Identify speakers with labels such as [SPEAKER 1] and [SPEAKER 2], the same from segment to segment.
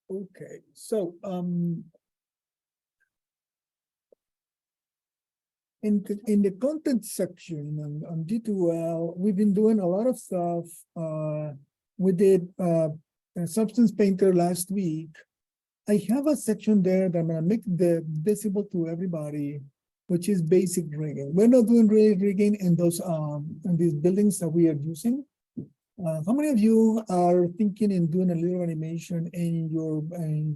[SPEAKER 1] Okay, so in the content section on D2L, we've been doing a lot of stuff. We did a Substance Painter last week. I have a section there that I'm gonna make visible to everybody, which is basic rigging. We're not doing rigging in those in these buildings that we are using. How many of you are thinking in doing a little animation in your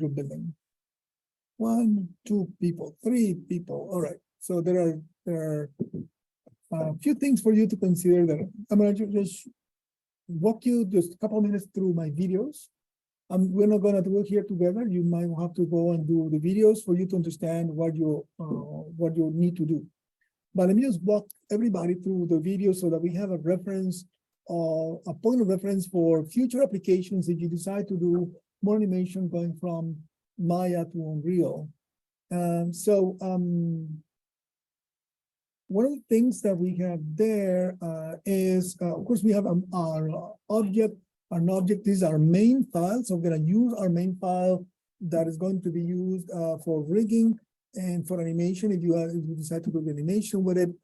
[SPEAKER 1] building? 1, 2 people, 3 people. All right. So there are a few things for you to consider. That I'm gonna just walk you just a couple of minutes through my videos. We're not gonna do it here together. You might have to go and do the videos for you to understand what you need to do. But let me just walk everybody through the video so that we have a reference, a point of reference for future applications if you decide to do more animation going from Maya to Unreal. One of the things that we have there is, of course, we have our object. An object is our main file. So we're going to use our main file that is going to be used for rigging and for animation if you decide to do animation with it.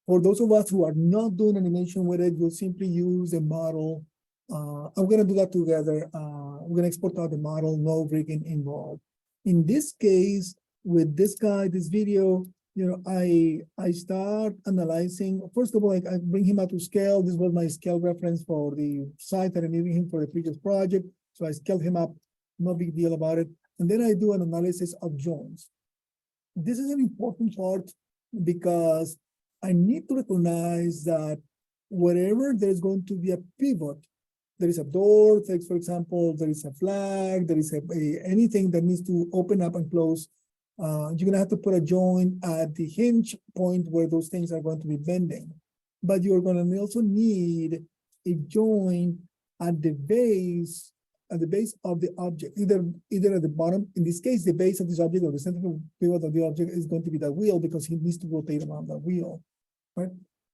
[SPEAKER 1] For those of us who are not doing animation with it, you'll simply use a model. I'm going to do that together. We're going to export out the model, no rigging involved. In this case, with this guy, this video, you know, I start analyzing. First of all, I bring him out to scale. This was my scale reference for the site that I'm using him for the previous project. So I scaled him up, no big deal about it. And then I do an analysis of joints. This is an important part because I need to recognize that wherever there's going to be a pivot, there is a door, like for example, there is a flag, there is anything that needs to open up and close. You're going to have to put a joint at the hinge point where those things are going to be bending. But you're going to also need a joint at the base of the object, either at the bottom. In this case, the base of this object or the central pivot of the object is going to be the wheel because he needs to rotate around the wheel, right?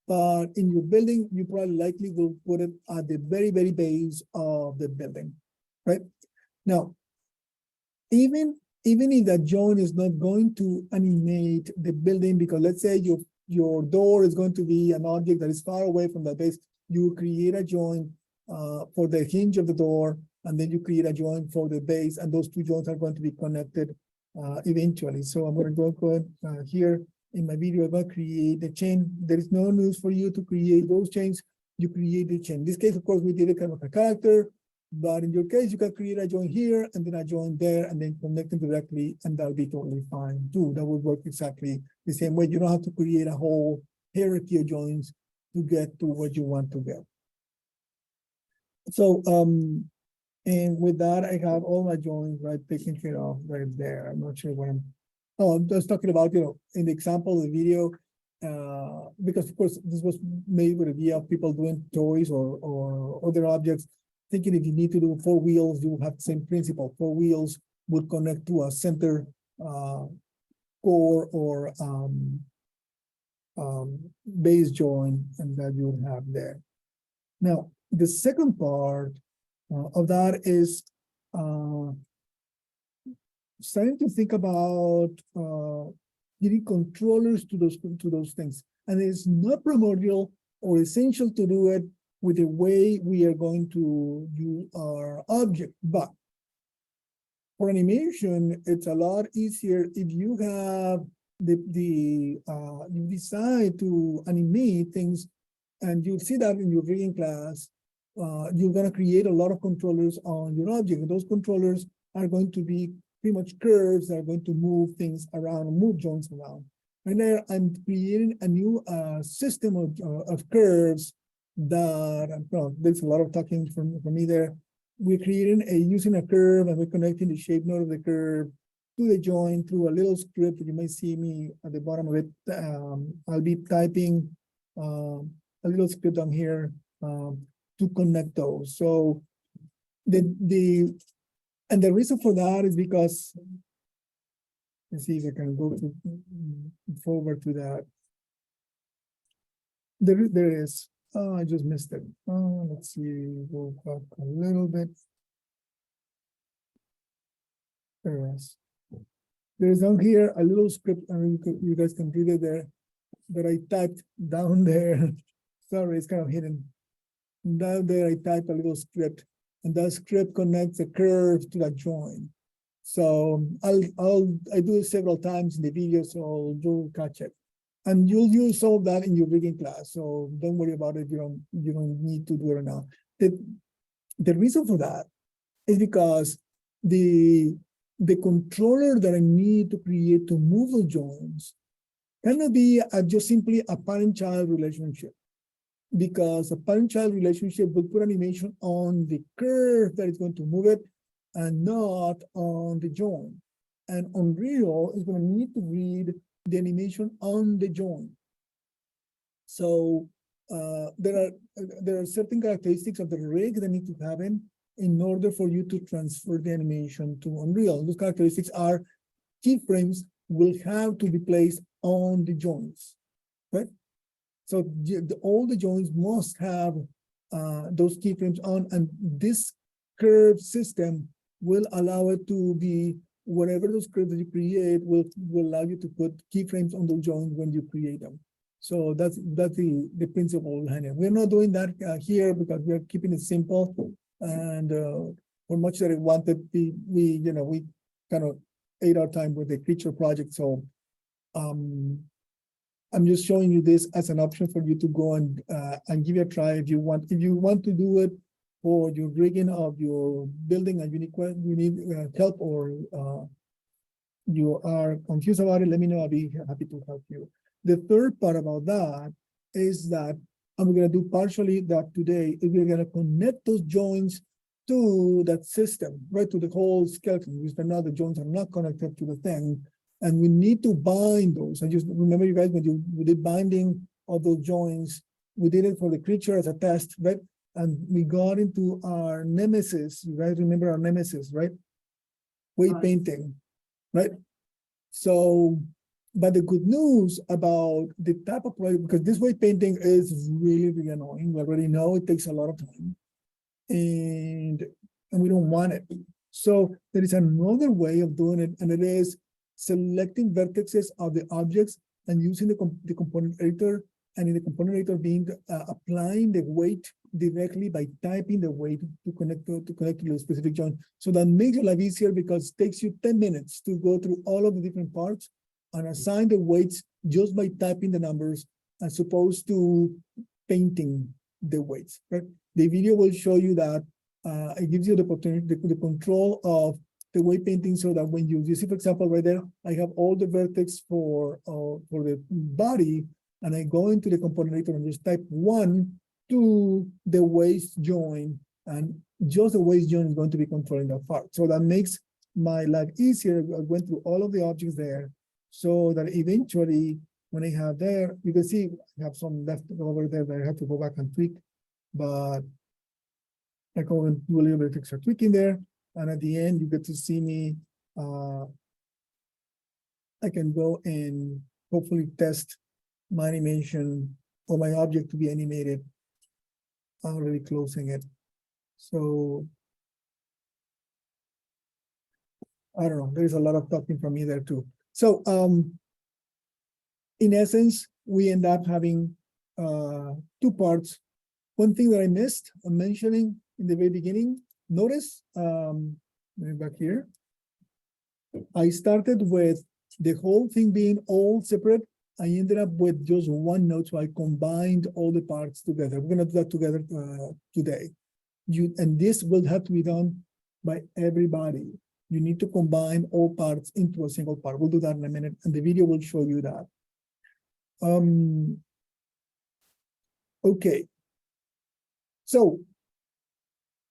[SPEAKER 1] But in your building, you probably likely will put it at the very, very base of the building, right? Now, even if that joint is not going to animate the building, because let's say your door is going to be an object that is far away from the base, you create a joint for the hinge of the door, and then you create a joint for the base, and those two joints are going to be connected eventually. So I'm going to go ahead here in my video. I'm going to create the chain. There is no news for you to create those chains. You create the chain. In this case, of course, we did it kind of a character. But in your case, you can create a joint here and then a joint there and then connect them directly, and that'll be totally fine too. That would work exactly the same way. You don't have to create a whole hierarchy of joints to get to what you want to get. So, and with that, I have all my joints right taken care of right there. I'm not sure what I'm just talking about, you know, in the example of the video, because of course this was made with a view of people doing toys or other objects. Thinking if you need to do 4 wheels, you have the same principle. 4 wheels would connect to a center core or base joint, and that you would have there. Now, the second part of that is starting to think about giving controllers to those things, and it's not primordial or essential to do it with the way we are going to use our object. But for animation, it's a lot easier if you have you decide to animate things, and you'll see that in your rigging class. You're going to create a lot of controllers on your object, and those controllers are going to be pretty much curves that are going to move things around and move joints around. And there, I'm creating a new system of curves that, well, there's a lot of talking from me there. We're creating using a curve, and we're connecting the shape node of the curve to the joint through a little script that you might see me at the bottom of it. I'll be typing a little script down here to connect those. So the reason for that is because, let's see if I can go forward to that. There is. Oh, I just missed it. Let's see. Go back a little bit. There is. There is down here a little script, and you guys can read it there, that I typed down there. Sorry, it's kind of hidden. Down there, I typed a little script, and that script connects the curve to that join. So I do it several times in the video, so you'll catch it. And you'll use all of that in your rigging class. So don't worry about it. You don't need to do it now. The reason for that is because the controller that I need to create to move the joins cannot be just simply a parent-child relationship, because a parent-child relationship will put animation on the curve that is going to move it and not on the joint. And Unreal is going to need to read the animation on the joint. So there are certain characteristics of the rig that need to happen in order for you to transfer the animation to Unreal. Those characteristics are keyframes will have to be placed on the joints, right? So all the joints must have those keyframes on, and this curve system will allow it to be whatever those curves that you create will allow you to put keyframes on those joints when you create them. So that's the principle behind it. We're not doing that here because we're keeping it simple, and for much that I wanted, we kind of ate our time with the creature project. So I'm just showing you this as an option for you to go and give it a try if you want. If you want to do it for your rigging of your building and you need help, or you are confused about it, let me know. I'll be happy to help you. The third part about that is that I'm going to do partially that today. Is we're going to connect those joints to that system, right, to the whole skeleton, because now the joints are not connected to the thing. And we need to bind those. I just remember, you guys, when we did binding of those joints, we did it for the creature as a test, right? And we got into our nemesis. You guys remember our nemesis, right? Weight painting, right? So, but the good news about the type of project, because this weight painting is really, really annoying. We already know it takes a lot of time, and we don't want it. So there is another way of doing it, and it is selecting vertices of the objects and using the component editor, and in the component editor being applying the weight directly by typing the weight to connect to the specific joint. So that makes your life easier, because it takes you 10 minutes to go through all of the different parts and assign the weights just by typing the numbers, as opposed to painting the weights, right? The video will show you that it gives you the opportunity, the control of the weight painting, so that when you see, for example, right there, I have all the vertex for the body, and I go into the component editor and just type 1 to the waist joint, and just the waist joint is going to be controlling that part. So that makes my life easier. I went through all of the objects there, so that eventually, when I have there, you can see I have some left over there that I have to go back and tweak, but I go and do a little bit of extra tweaking there. And at the end, you get to see me. I can go and hopefully test my animation or my object to be animated. I'm already closing it. So I don't know. There's a lot of talking from me there too. So in essence, we end up having 2 parts. One thing that I missed mentioning in the very beginning, notice, back here, I started with the whole thing being all separate. I ended up with just one node, so I combined all the parts together. We're gonna do that together today. And this will have to be done by everybody. You need to combine all parts into a single part. We'll do that in a minute, and the video will show you that. Okay. So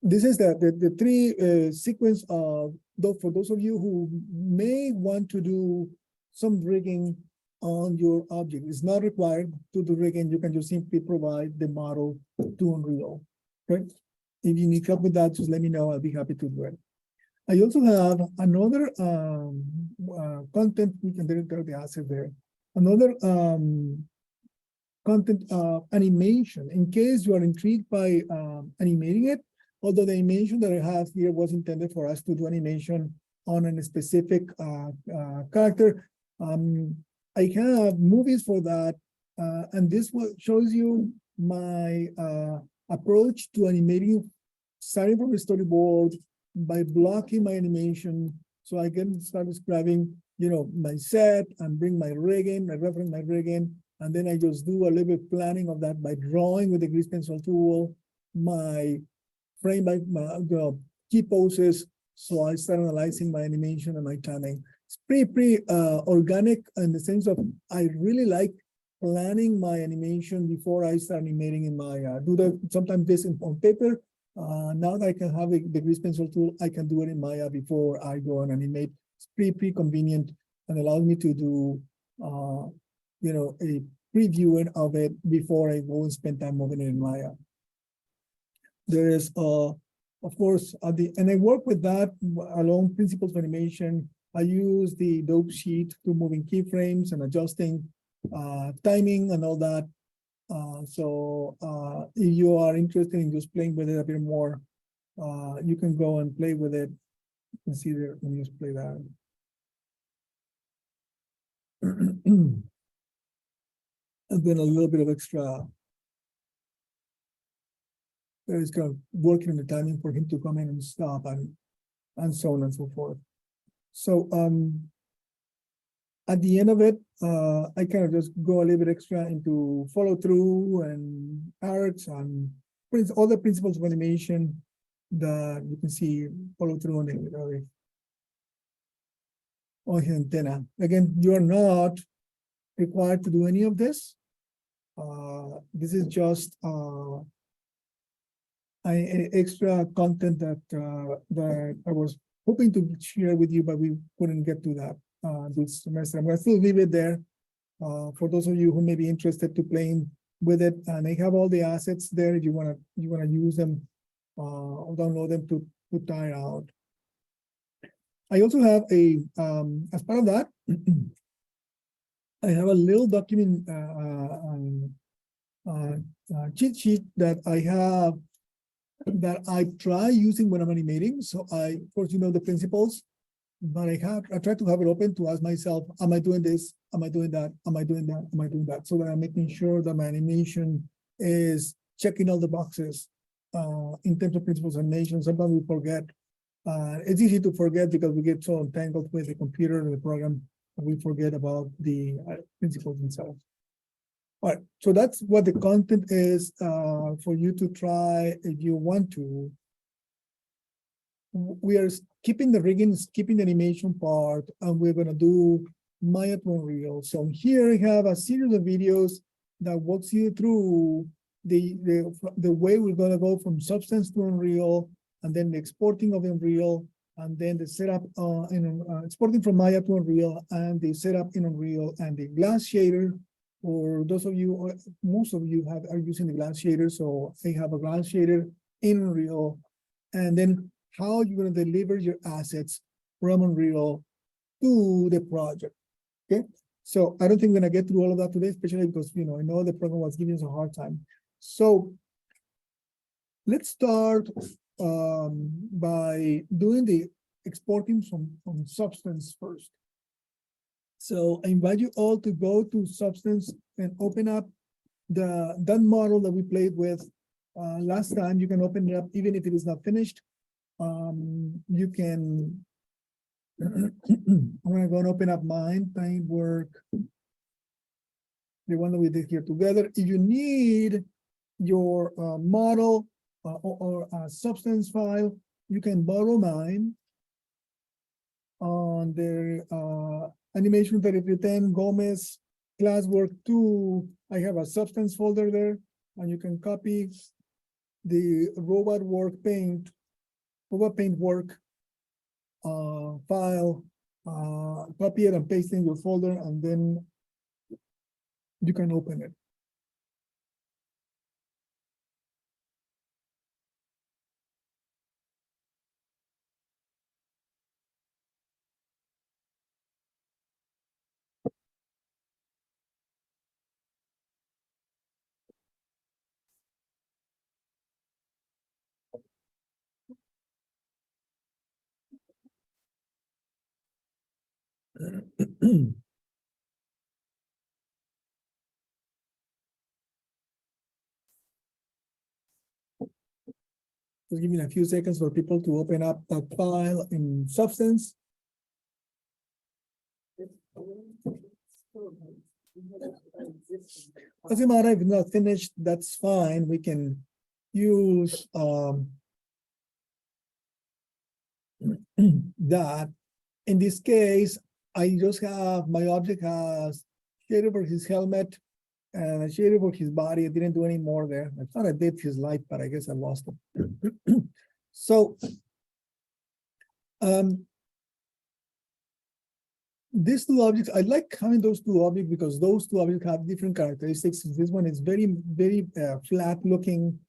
[SPEAKER 1] this is the 3 sequence of for those of you who may want to do some rigging on your object. It's not required to do rigging. You can just simply provide the model to Unreal, right? If you need help with that, just let me know. I'll be happy to do it. I also have another content, we can there the asset there. Another content animation. In case you are intrigued by animating it, although the animation that I have here was intended for us to do animation on a specific character, I have movies for that, and this shows you my approach to animating, starting from the storyboard by blocking my animation, so I can start describing, my set and bring my rig in, I reference my rig in, and then I just do a little bit planning of that by drawing with the grease pencil tool, my frame by key poses. So I start analyzing my animation and my timing. It's pretty organic in the sense of I really like planning my animation before I start animating in my sometimes this on paper. Now that I can have the grease pencil tool, I can do it in Maya before I go and animate. It's pretty convenient and allows me to do a previewing of it before I go and spend time moving it in Maya. There is of course, and I work with that along principles of animation. I use the dope sheet to moving keyframes and adjusting timing and all that. If you are interested in just playing with it a bit more, you can go and play with it. You can see there, let me just play that. And then a little bit of extra. There is kind of working on the timing for him to come in and stop and so on and so forth. So at the end of it, I kind of just go a little bit extra into follow through and arcs and all the principles of animation that you can see follow through on the antenna. Again, you are not required to do any of this. This is just extra content that I was hoping to share with you, but we couldn't get to that this semester. I'm going to still leave it there for those of you who may be interested to playing with it. And I have all the assets there if you want to use them or download them to try out. I also have as part of that, I have a little document cheat sheet that I have that I try using when I'm animating. So of course, the principles, but I try to have it open to ask myself, am I doing this? Am I doing that? Am I doing that? Am I doing that? So that I'm making sure that my animation is checking all the boxes in terms of principles of animation. Sometimes we forget. It's easy to forget because we get so entangled with the computer and the program, and we forget about the principles themselves. All right, so that's what the content is for you to try if you want to. We are keeping the rigging, skipping the animation part, and we're going to do Maya to Unreal. So here I have a series of videos that walks you through the way we're going to go from Substance to Unreal, and then the exporting of Unreal, and then the setup exporting from Maya to Unreal, and the setup in Unreal, and the glass shader. For those of you, or most of you are using the glass shader, so I have a glass shader in Unreal, and then how you're going to deliver your assets from Unreal to the project. Okay, so I don't think we're going to get through all of that today, especially because I know the program was giving us a hard time. So let's start by doing the exporting from Substance first. So I invite you all to go to Substance and open up that model that we played with last time. You can open it up even if it is not finished. You can, I'm gonna go and open up mine, Paintwork, the one that we did here together. If you need your model or a Substance file, you can borrow mine on the animation 3310 Gomez classwork 2. I have a Substance folder there, and you can copy the robot paint work file, copy it and paste it in your folder, and then you can open it. Just give me a few seconds for people to open up that file in Substance. Doesn't matter if it's not finished, that's fine. We can use that. In this case, I just have my object has shade over his helmet and a shade over his body. I didn't do any more there. I thought I did his light, but I guess I lost it. So these two objects, I like having those two objects because those two objects have different characteristics. This one is very, very flat looking,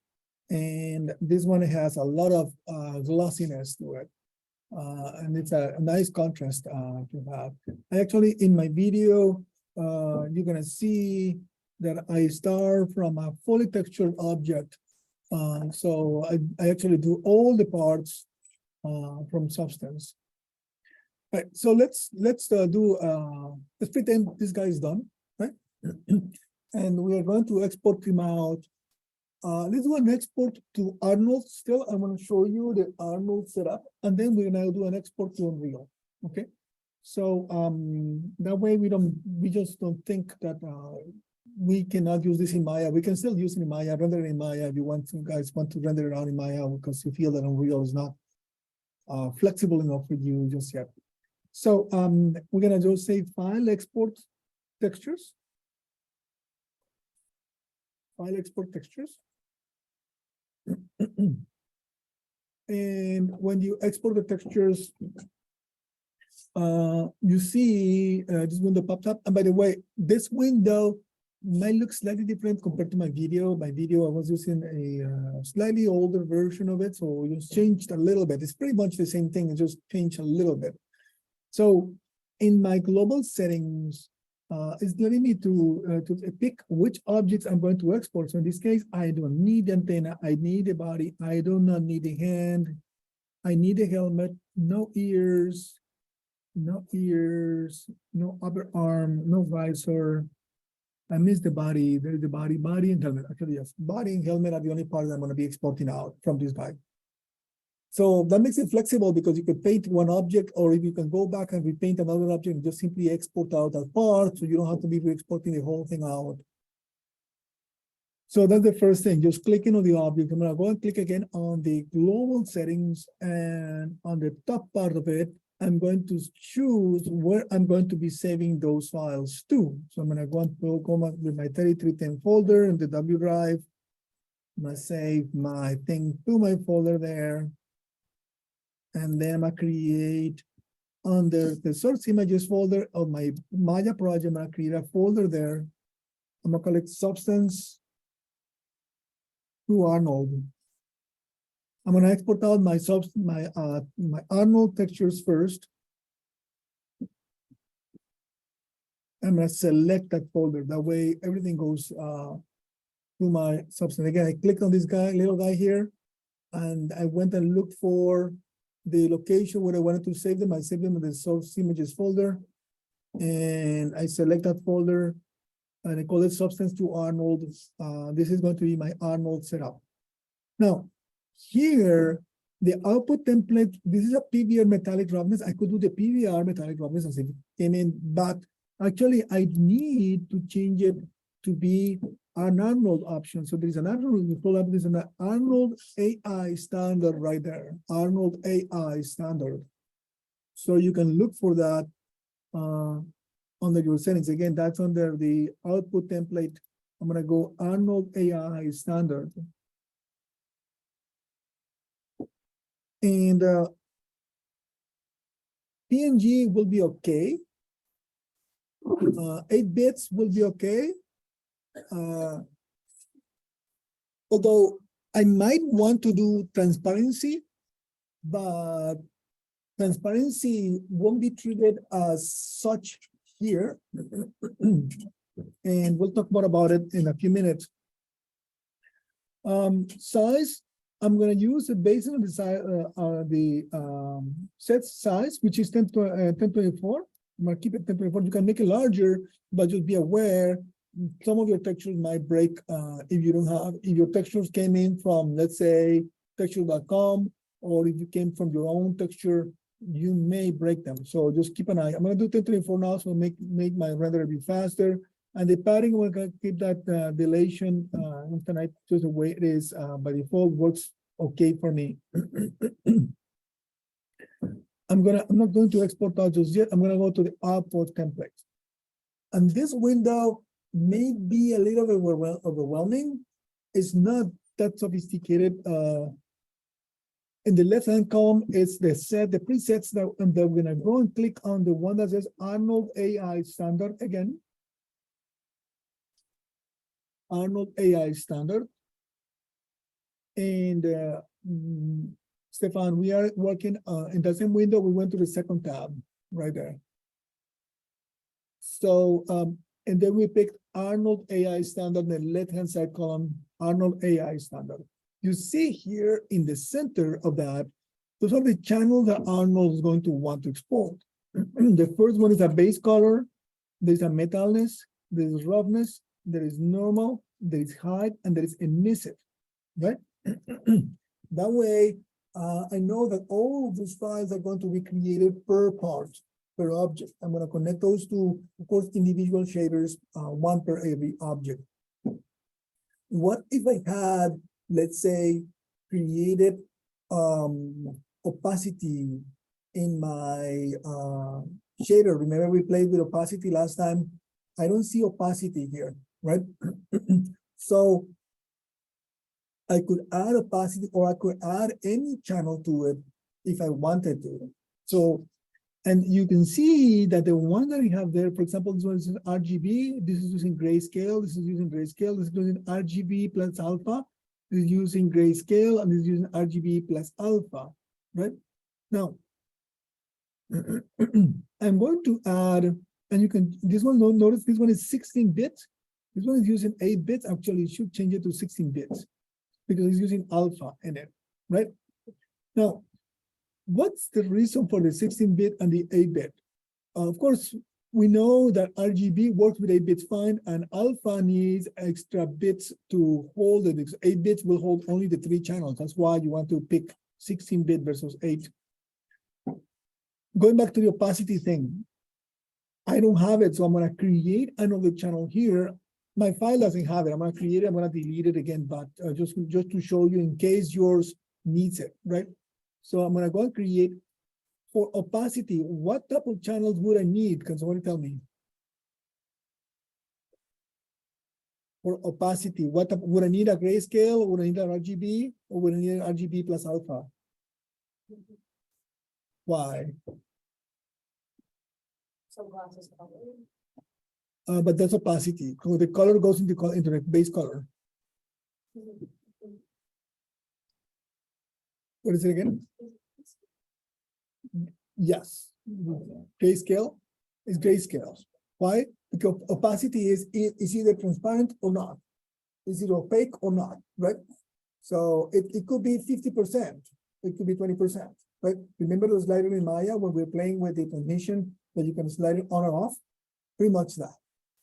[SPEAKER 1] and this one has a lot of glossiness to it. And it's a nice contrast to have. I actually, in my video, you're gonna see that I start from a fully textured object. So I actually do all the parts from Substance. Right, so let's pretend this guy is done, right? And we are going to export him out. Let's do an export to Arnold. Still, I'm going to show you the Arnold setup, and then we're going to do an export to Unreal. Okay, so that way we just don't think that we cannot use this in Maya. We can still use it in Maya, render it in Maya if you want to, guys want to render it out in Maya because you feel that Unreal is not flexible enough for you just yet. So we're gonna just say file export textures. File export textures. And when you export the textures, you see this window pops up. And by the way, this window might look slightly different compared to my video. My video, I was using a slightly older version of it, so it just changed a little bit. It's pretty much the same thing, it just changed a little bit. So in my global settings, it's letting me to pick which objects I'm going to export. So in this case, I don't need the antenna, I need the body, I do not need the hand, I need the helmet, no ears, no upper arm, no visor. I missed the body, there's the body and helmet. Actually, yes, body and helmet are the only part that I'm going to be exporting out from this guy. So that makes it flexible because you could paint one object, or if you can go back and repaint another object and just simply export out that part, so you don't have to be exporting the whole thing out. So that's the first thing, just clicking on the object. I'm gonna go and click again on the global settings, and on the top part of it, I'm going to choose where I'm going to be saving those files to. So I'm gonna go with my 3310 folder in the W drive. I'm gonna save my thing to my folder there. And then I'm gonna create under the source images folder of my Maya project, I'm gonna create a folder there. I'm gonna call it Substance to Arnold. I'm gonna export out my Arnold textures first. I'm gonna select that folder. That way everything goes to my Substance. Again, I clicked on this guy, little guy here, and I went and looked for the location where I wanted to save them. I saved them in the source images folder, and I select that folder, and I call it Substance to Arnold. This is going to be my Arnold setup. Now, here, the output template, this is a PBR metallic roughness. I could do the PBR metallic roughness as it came in, but actually I need to change it to be an Arnold option. So there's an Arnold, you pull up, there's an Arnold AI standard right there, Arnold AI standard. So you can look for that under your settings. Again, that's under the output template. I'm gonna go Arnold AI standard. And PNG will be okay. 8 bits will be okay. Although I might want to do transparency, but transparency won't be treated as such here. And we'll talk more about it in a few minutes. Size, I'm going to use it based on the size, set size, which is 1024. I'm gonna keep it 1024. You can make it larger, but just be aware some of your textures might break if you don't have, if your textures came in from, let's say, texture.com, or if you came from your own texture, you may break them. So just keep an eye. I'm gonna do 1024 now, so make my render a bit faster. And the padding, we're gonna keep that dilation tonight just the way it is by default, works okay for me. I'm not going to export out just yet. I'm gonna go to the output template. And this window may be a little bit overwhelming. It's not that sophisticated. In the left-hand column, it's the presets that I'm gonna go and click on the one that says Arnold AI standard again. Arnold AI standard. And Stefan, we are working in the same window. We went to the second tab right there. So, and then we picked Arnold AI standard in the left-hand side column, Arnold AI standard. You see here in the center of that, those are the channels that Arnold is going to want to export. The first one is a base color, there's a metalness, there's roughness, there is normal, there is height, and there is emissive, right? That way, I know that all of these files are going to be created per part, per object. I'm going to connect those to, of course, individual shaders, one per every object. What if I had, let's say, created opacity in my shader? Remember we played with opacity last time? I don't see opacity here, right? So I could add opacity, or I could add any channel to it if I wanted to. So, and you can see that the one that I have there, for example, this one is RGB, this is using grayscale, this is using grayscale, this is using RGB plus alpha, this is using grayscale, and this is using RGB plus alpha, right? Now, I'm going to add, and you can, this one, notice this one is 16 bits. This one is using 8 bits. Actually, it should change it to 16 bits because it's using alpha in it, right? Now, what's the reason for the 16-bit and the 8-bit? Of course, we know that RGB works with 8 bits fine, and alpha needs extra bits to hold it, because 8 bits will hold only the 3 channels. That's why you want to pick 16-bit versus 8. Going back to the opacity thing, I don't have it, so I'm going to create another channel here. My file doesn't have it. I'm going to create it. I'm going to delete it again, but just to show you in case yours needs it, right? So I'm going to go and create for opacity. What type of channels would I need? Can somebody tell me? For opacity, what type, would I need a grayscale? Would I need an RGB? Or would I need an RGB plus alpha? Why?
[SPEAKER 2] Some glasses color.
[SPEAKER 1] But that's opacity. So the color goes into the base color. What is it again? Yes. Grayscale is grayscale. Why? Because opacity is either transparent or not. Is it opaque or not, right? So it could be 50%. It could be 20%, right? Remember the slider in Maya when we're playing with the transmission that you can slide it on or off? Pretty much that,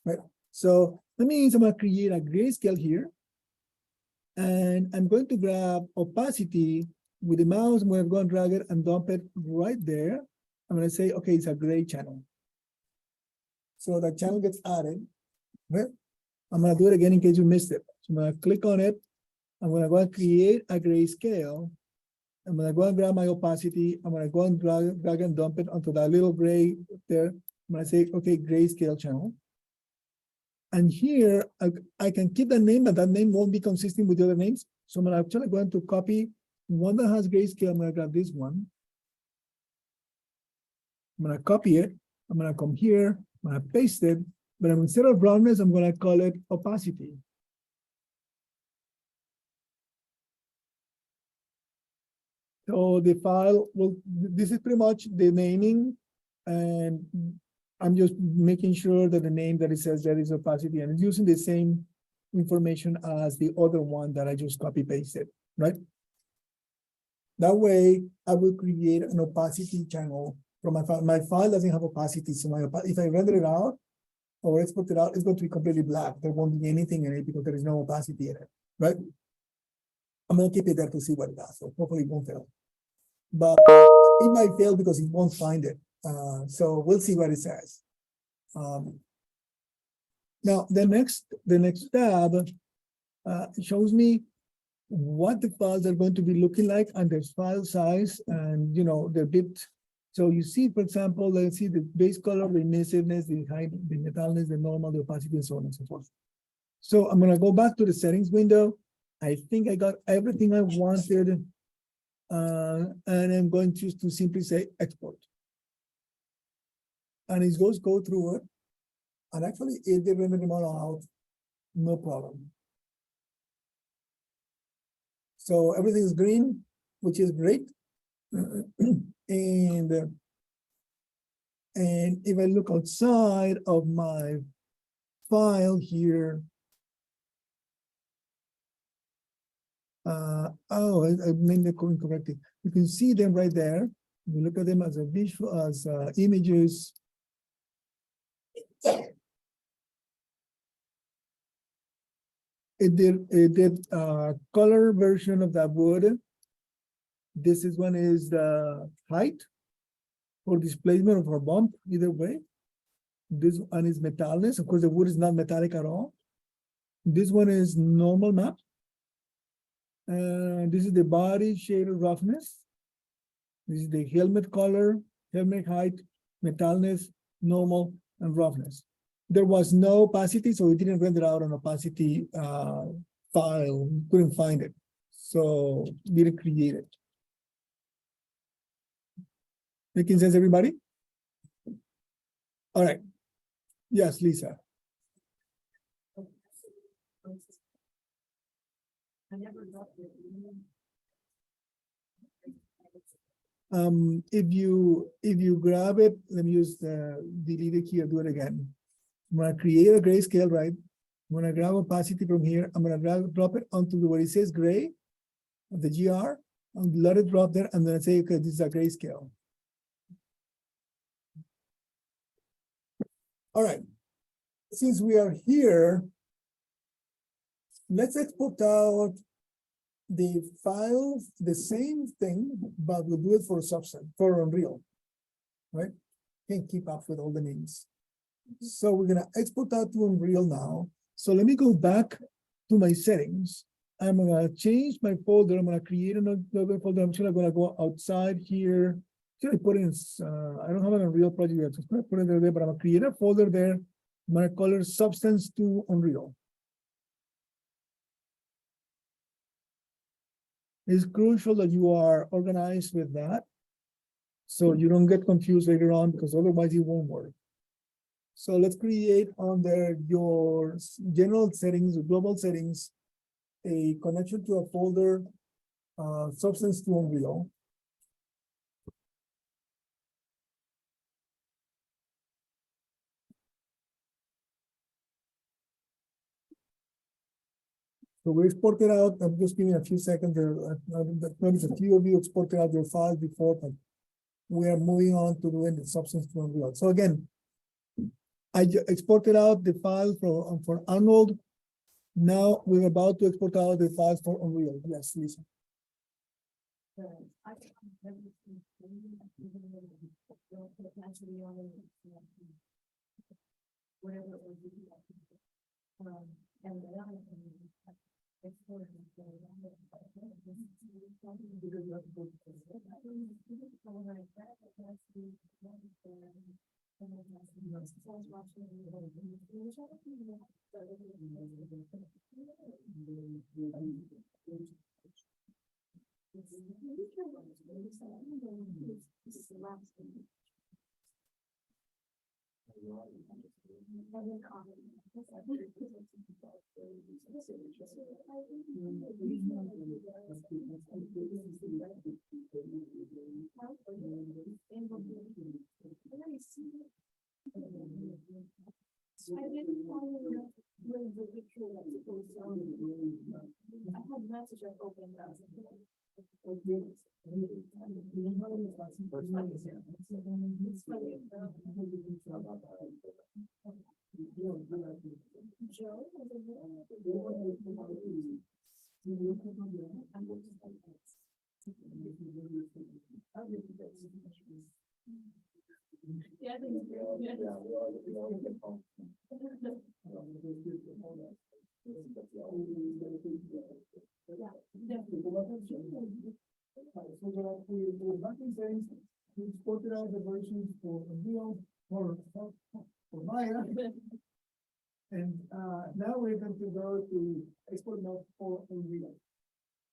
[SPEAKER 1] right? So that means I'm going to create a grayscale here. And I'm going to grab opacity with the mouse. I'm going to go and drag it and dump it right there. I'm going to say, okay, it's a gray channel. So that channel gets added, right? I'm going to do it again in case you missed it. So I'm going to click on it. I'm going to go and create a grayscale. I'm going to go and grab my opacity. I'm going to go and drag and dump it onto that little gray there. I'm going to say, okay, grayscale channel. And here, I can keep the name, but that name won't be consistent with the other names. So I'm actually going to copy one that has grayscale. I'm going to grab this one. I'm going to copy it. I'm going to come here. I'm going to paste it. But instead of roundness, I'm going to call it opacity. So the file will, this is pretty much the naming, and I'm just making sure that the name that it says there is opacity, and it's using the same information as the other one that I just copy pasted, right? That way I will create an opacity channel from my file doesn't have opacity, so if I render it out or export it out, it's going to be completely black. There won't be anything in it because there is no opacity in it, right? I'm gonna keep it there to see what it does, so hopefully it won't fail. But it might fail because it won't find it. So we'll see what it says. Now the next tab shows me what the files are going to be looking like and their file size and their bit. So you see, for example, let's see the base color, the emissiveness, the height, the metalness, the normal, the opacity, and so on and so forth. So I'm gonna go back to the settings window. I think I got everything I wanted. And I'm going to simply say export. And it goes go through it. And actually, if they render them all out, no problem. So everything is green, which is great. And if I look outside of my file here, I made the code incorrectly. You can see them right there. You look at them as a visual, as images. It did color version of that wood. This is one is the height or displacement of a bump, either way. This one is metalness. Of course, the wood is not metallic at all. This one is normal map. This is the body shaded roughness. This is the helmet color, helmet height, metalness, normal, and roughness. There was no opacity, so it didn't render out an opacity file. Couldn't find it, so didn't create it. Making sense, everybody? All right. Yes, Lisa. If you grab it, let me use the delete key or do it again. I'm gonna create a grayscale, right? I'm gonna grab opacity from here. I'm gonna drop it onto where it says gray, the GR, and let it drop there. I'm gonna say, okay, this is a grayscale. All right. Since we are here, let's export out the files, the same thing, but we'll do it for Substance, for Unreal, right? Can't keep up with all the names. So we're gonna export out to Unreal now. So let me go back to my settings. I'm gonna change my folder. I'm gonna create another folder. I'm just gonna go outside here. Should I put in, I don't have an Unreal project yet, so I'm gonna put it there, but I'm gonna create a folder there. I'm gonna call it Substance to Unreal. It's crucial that you are organized with that, so you don't get confused later on, because otherwise it won't work. So let's create under your general settings, global settings, a connection to a folder, Substance to Unreal. So we exported out. I'm just giving a few seconds there. Notice a few of you exported out your files before, but we are moving on to doing the Substance to Unreal. So again, I exported out the file for Arnold. Now we're about to export out the files for Unreal. Yes, Lisa. So there are for banking things, we exported out the versions for Unreal, for Maya. And now we're going to go to export now for Unreal.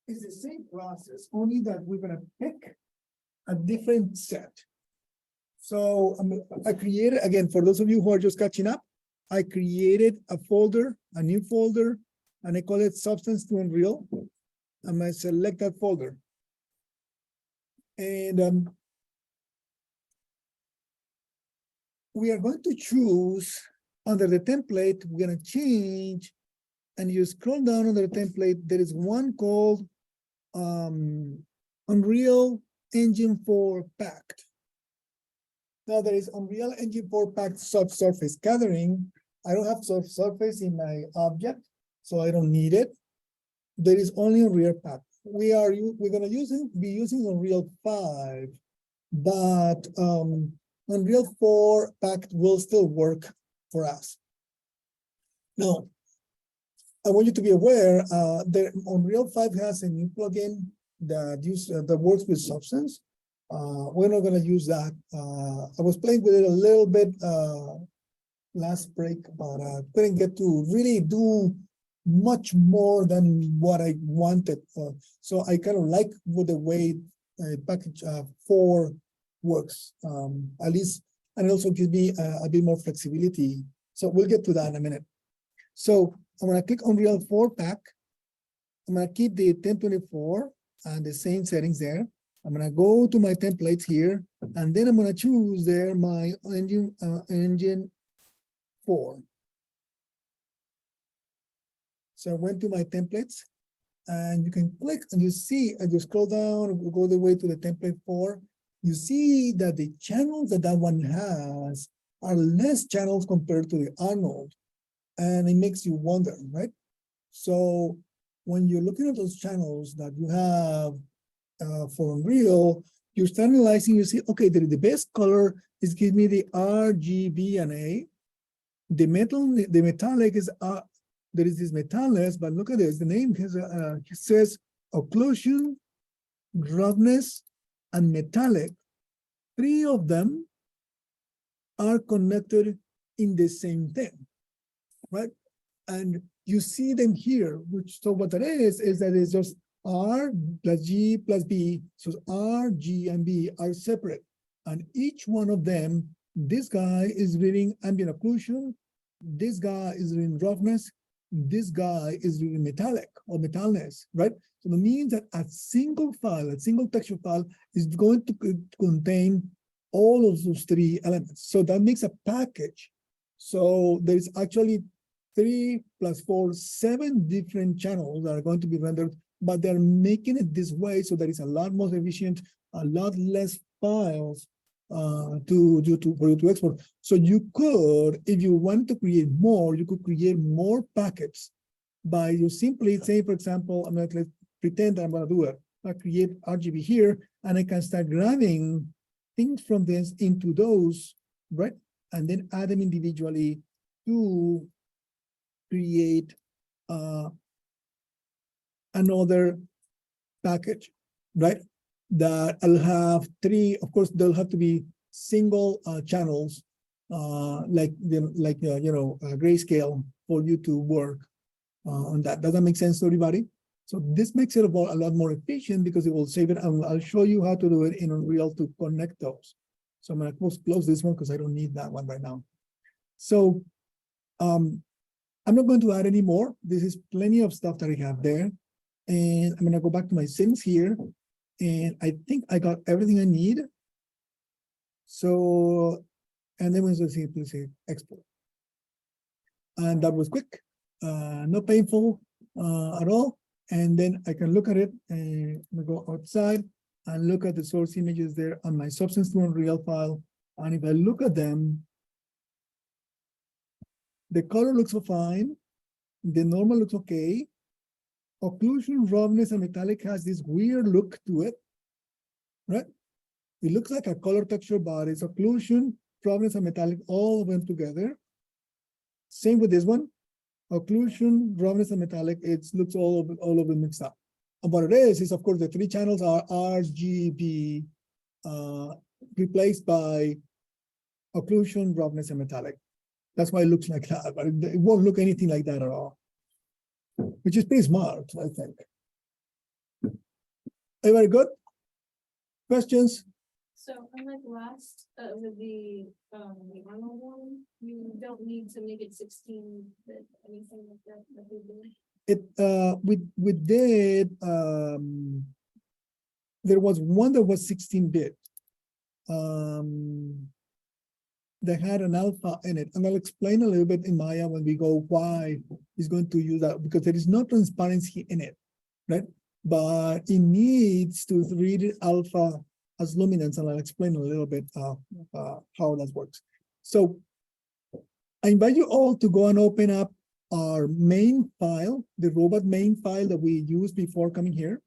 [SPEAKER 1] It's the same process, only that we're gonna pick a different set. So I created, again, for those of you who are just catching up, I created a folder, a new folder, and I call it Substance to Unreal. I'm gonna select that folder. And we are going to choose under the template, we're gonna change, and you scroll down under the template, there is one called Unreal Engine 4 Packed. Now there is Unreal Engine 4 Packed Subsurface Gathering. I don't have subsurface in my object, so I don't need it. There is only Unreal Packed. We're gonna be using Unreal 5, but Unreal 4 Packed will still work for us. Now, I want you to be aware that Unreal 5 has a new plugin that works with Substance. We're not going to use that. I was playing with it a little bit last break, but couldn't get to really do much more than what I wanted. So I kind of like the way package 4 works, at least, and it also gives me a bit more flexibility. So we'll get to that in a minute. So I'm going to click Unreal 4 Pack. I'm going to keep the 1024 and the same settings there. I'm going to go to my templates here, and then I'm going to choose there my engine 4. So I went to my templates, and you can click and you see, and you scroll down, go the way to the template 4. You see that the channels that one has are less channels compared to the Arnold. And it makes you wonder, right? So when you're looking at those channels that you have for Unreal, you're analyzing, you see, okay, the best color is give me the RGB and A. The metallic is, there is this metallic, but look at this, the name has it says occlusion, roughness, and metallic. 3 of them are connected in the same thing, right? And you see them here, so what that is that it's just R plus G plus B. So R, G, and B are separate. And each one of them, this guy is reading ambient occlusion, this guy is reading roughness, this guy is reading metallic or metalness, right? So that means that a single file, a single texture file is going to contain all of those 3 elements. So that makes a package. So there's actually 3 plus 4, 7 different channels that are going to be rendered, but they're making it this way so that it's a lot more efficient, a lot less files for you to export. So you could, if you want to create more, you could create more packets by you simply say, for example, I'm going to pretend I'm going to do it. I create RGB here, and I can start grabbing things from this into those, right? And then add them individually to create another package, right? That I'll have 3, of course, they'll have to be single channels, like grayscale for you to work on that. Does that make sense to everybody? So this makes it a lot more efficient because it will save it. I'll show you how to do it in Unreal to connect those. So I'm going to close this one because I don't need that one right now. So I'm not going to add any more. This is plenty of stuff that I have there. And I'm going to go back to my settings here. And I think I got everything I need. So, and then we'll see, please say export. And that was quick, not painful at all. And then I can look at it and go outside and look at the source images there on my substance to Unreal file. And if I look at them, the color looks fine. The normal looks okay. Occlusion, roughness, and metallic has this weird look to it, right? It looks like a color texture, but it's occlusion, roughness, and metallic, all of them together. Same with this one. Occlusion, roughness, and metallic, it looks all of them mixed up. And what it is of course, the three channels are RGB replaced by occlusion, roughness, and metallic. That's why it looks like that, but it won't look anything like that at all, which is pretty smart, I think. Very good. Questions?
[SPEAKER 2] So unlike last, with the Arnold one, you don't need to make it 16-bit, anything like that, that we do.
[SPEAKER 1] We did, there was one that was 16-bit. They had an alpha in it, and I'll explain a little bit in Maya when we go why it's going to use that, because there is no transparency in it, right? But it needs to read it alpha as luminance, and I'll explain a little bit how that works. So I invite you all to go and open up our main file, the robot main file that we used before coming here.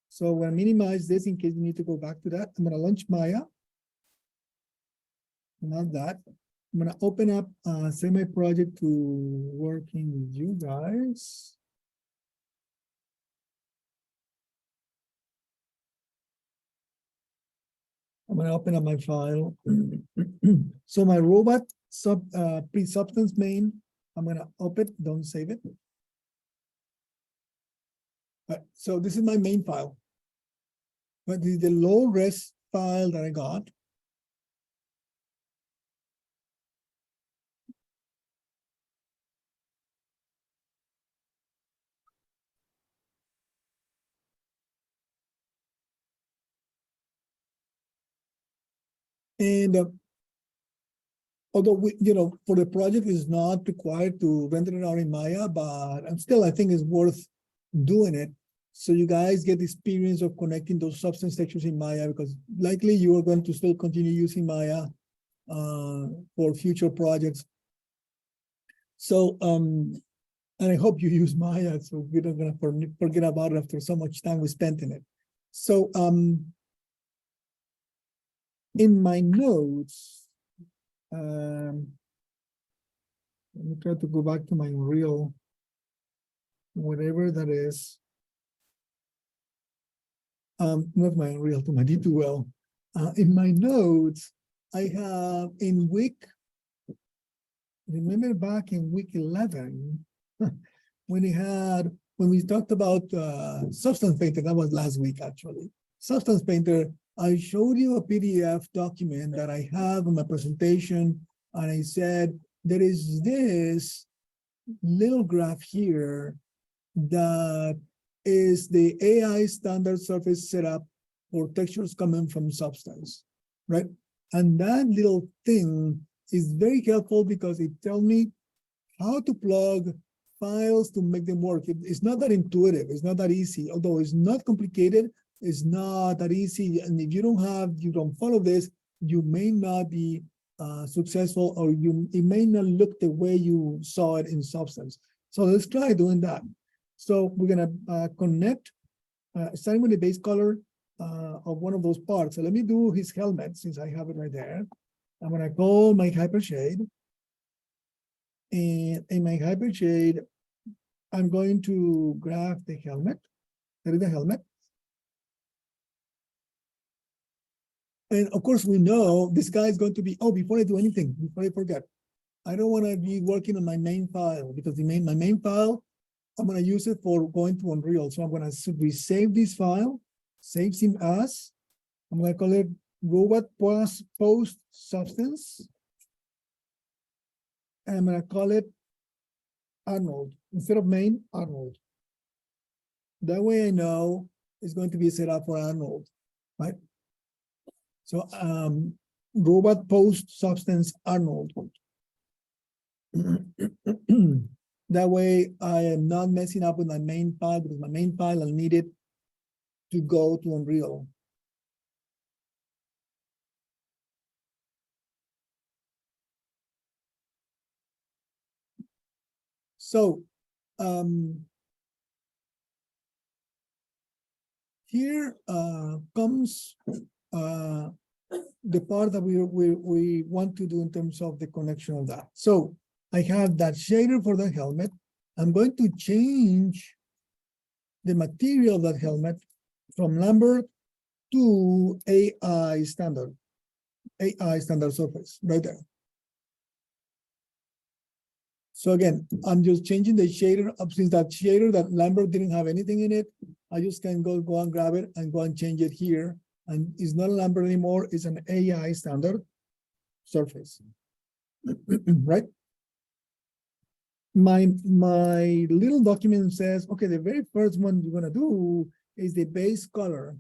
[SPEAKER 1] So we'll minimize this in case you need to go back to that. I'm going to launch Maya. Not that. I'm going to open up send my project to working with you guys. I'm going to open up my file. So my robot pre-substance main, I'm going to open it, don't save it. So this is my main file. But this is the low res file that I got. And although we, for the project is not required to render it out in Maya, but I'm still, I think it's worth doing it. So you guys get the experience of connecting those substance textures in Maya, because likely you are going to still continue using Maya for future projects. So, and I hope you use Maya, so we're not going to forget about it after so much time we spent in it. So, in my notes, let me try to go back to my Unreal, whatever that is. Not my Unreal, to my D2L. In my notes, I have in week, remember back in week 11, when we talked about Substance Painter, that was last week actually. Substance Painter, I showed you a PDF document that I have in my presentation, and I said, there is this little graph here that is the AI standard surface setup for textures coming from Substance, right? And that little thing is very helpful because it tells me how to plug files to make them work. It's not that intuitive, it's not that easy, although it's not complicated, it's not that easy. And if you don't follow this, you may not be successful, or it may not look the way you saw it in Substance. So let's try doing that. So we're gonna connect, starting with the base color of one of those parts. So let me do his helmet, since I have it right there. I'm gonna call my hypershade. And in my hypershade, I'm going to graph the helmet. There is the helmet. And of course, we know this guy is going to be, oh, before I do anything, before I forget, I don't want to be working on my main file, because my main file, I'm going to use it for going to Unreal. So I'm going to resave this file, saves him as, I'm going to call it robot post substance. And I'm going to call it Arnold. Instead of main, Arnold. That way I know it's going to be set up for Arnold, right? So robot post substance Arnold. Then That way I am not messing up with my main file because my main file I need it to go to Unreal. So here comes the part that we want to do in terms of the connection of that. So I have that shader for the helmet. I'm going to change the material of that helmet from Lambert to AI standard surface right there. So again, I'm just changing the shader up since that shader that Lambert didn't have anything in it. I just can go and grab it and go and change it here. And it's not a Lambert anymore, it's an AI standard surface, right? My little document says, okay, the very first one you're gonna do is the base color,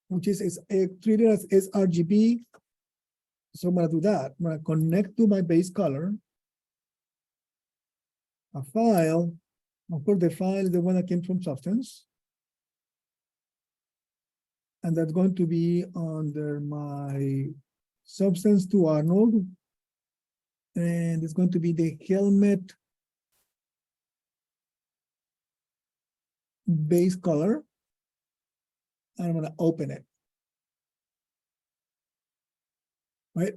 [SPEAKER 1] which is treated as sRGB. So I'm gonna do that. I'm gonna connect to my base color, a file. Of course, the file is the one that came from Substance. And that's going to be under my Substance to Arnold. And it's going to be the helmet base color. And I'm gonna open it. Right?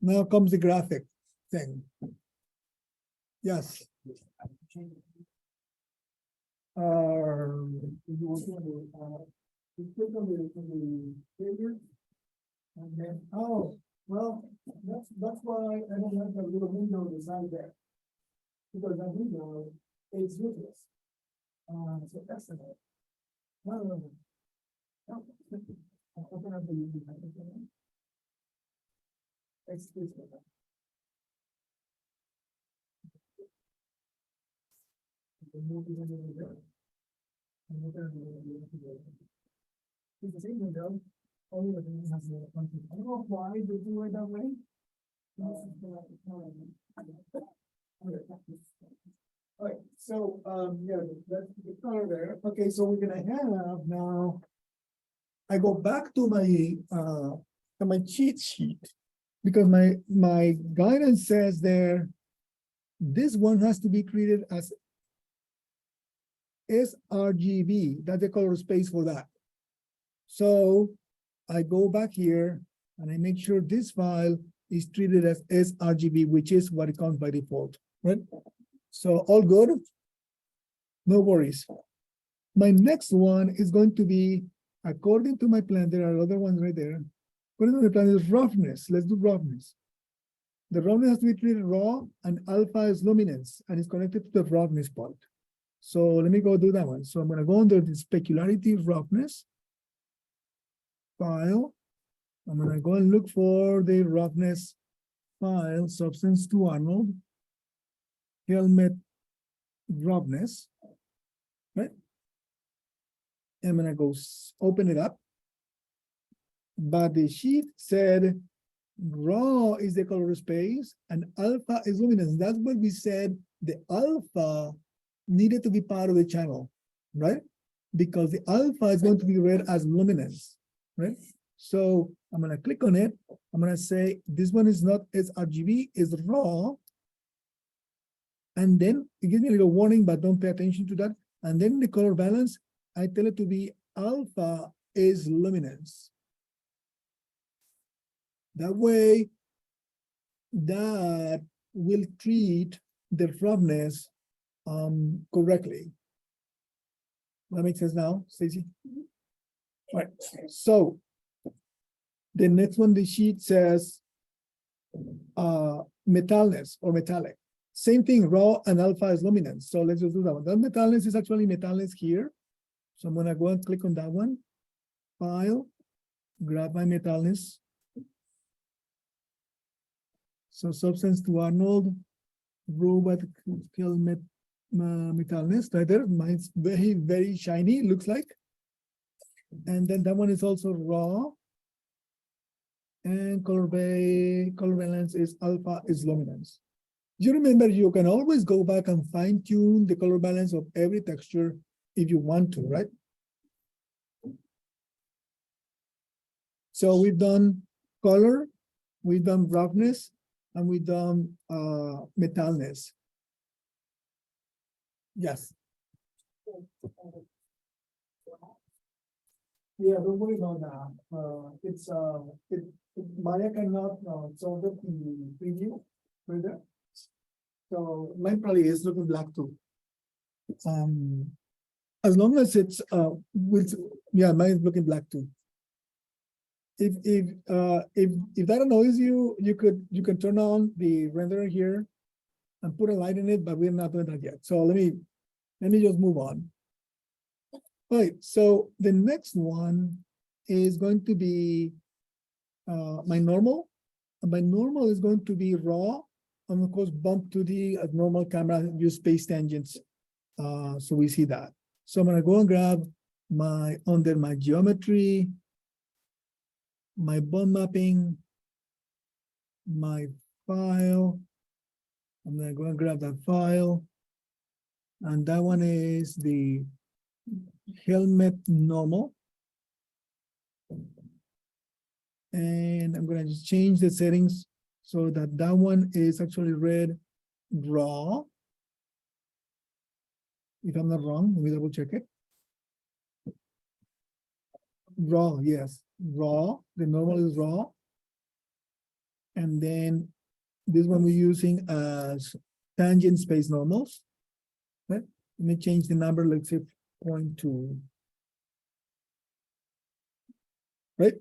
[SPEAKER 1] Now comes the graphic thing. Yes. And then, oh, well, that's why I don't have that little window design there. Because that window is useless. So that's the way. No. I'll open up the excuse me. It's the same window, only the thing has a function. I don't know why they do it that way. All right, so yeah, that's the color there. Okay, so we're gonna have now. I go back to my cheat sheet because my guidance says there this one has to be treated as sRGB. That's the color space for that. So I go back here and I make sure this file is treated as sRGB, which is what it comes by default, right? So all good, no worries. My next one is going to be, according to my plan, there are other ones right there. According to the plan is roughness. Let's do roughness. The roughness has to be treated raw, and alpha is luminance, and it's connected to the roughness part. So let me go do that one. So I'm going to go under the specularity roughness file. I'm going to go and look for the roughness file, Substance to Arnold, helmet roughness, right? I'm going to go open it up. But the sheet said raw is the color space and alpha is luminance. That's what we said. The alpha needed to be part of the channel, right? Because the alpha is going to be read as luminance, right? So I'm going to click on it. I'm going to say this one is not sRGB, is raw. And then it gives me a little warning, but don't pay attention to that. And then the color balance, I tell it to be alpha is luminance. That way, that will treat the roughness correctly. That makes sense now, Stacy? All right, so the next one, the sheet says metalness or metallic. Same thing, raw and alpha is luminance. So let's just do that one. That metalness is actually metalness here. So I'm gonna go and click on that one. File, grab my metalness. So Substance to Arnold, robot helmet metalness right there. Mine's very, very shiny, looks like. And then that one is also raw. And color balance is alpha is luminance. You remember you can always go back and fine tune the color balance of every texture if you want to, right? So we've done color, we've done roughness, and we've done metalness. Yes. Yeah, don't worry about that. Maya cannot solve it in the preview right there. So mine probably is looking black too. As long as it's with, yeah, mine is looking black too. If that annoys you, you can turn on the renderer here and put a light in it, but we're not doing that yet. So let me just move on. All right, so the next one is going to be my normal. And my normal is going to be raw, and of course bump to the normal camera, use space tangents. So we see that. So I'm gonna go and grab my, under my geometry, my bump mapping, my file. I'm gonna go and grab that file. And that one is the helmet normal. And I'm gonna just change the settings so that that one is actually read raw. If I'm not wrong, let me double check it. Raw, yes, raw. The normal is raw. And then this one we're using as tangent space normals. Right? Let me change the number, let's say 0.2. Right?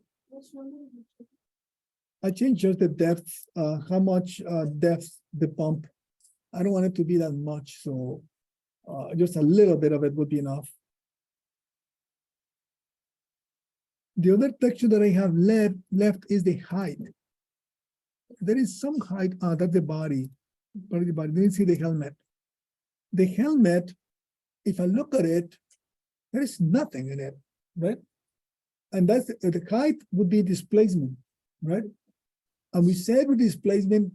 [SPEAKER 1] I changed just the depth, how much depth the pump. I don't want it to be that much, so just a little bit of it would be enough. The other texture that I have left is the height. There is some height, that's the body. Didn't see the helmet. The helmet, if I look at it, there is nothing in it, right? And that's the height would be displacement, right? And we said with displacement,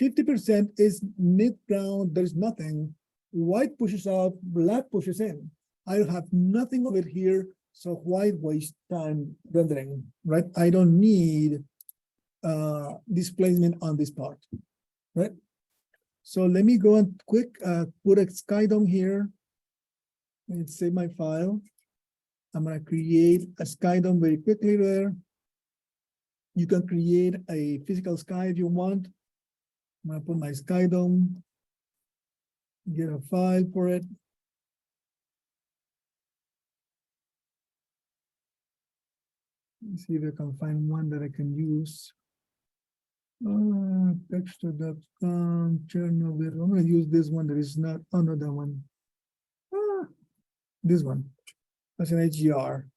[SPEAKER 1] 50% is mid-ground, there's nothing. White pushes out, black pushes in. I have nothing of it here, so why waste time rendering, right? I don't need displacement on this part, right? So let me go and quick put a sky dome here. And save my file. I'm gonna create a sky dome very quickly there. You can create a physical sky if you want. I'm gonna put my sky dome, get a file for it. Let's see if I can find one that I can use. Texture.com, Chernobyl. I'm gonna use this one that is not under that one. This one. That's an HDR.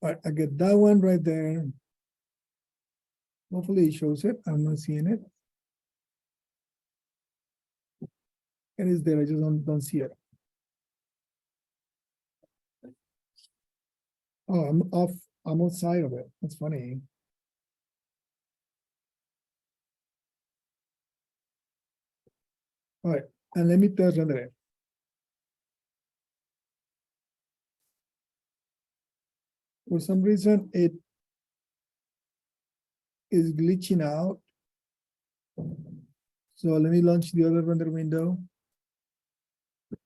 [SPEAKER 1] All right, I get that one right there. Hopefully it shows it. I'm not seeing it. It is there, I just don't see it. Oh, I'm off, I'm outside of it. That's funny. All right, and let me test render it. For some reason, it is glitching out. So let me launch the other render window.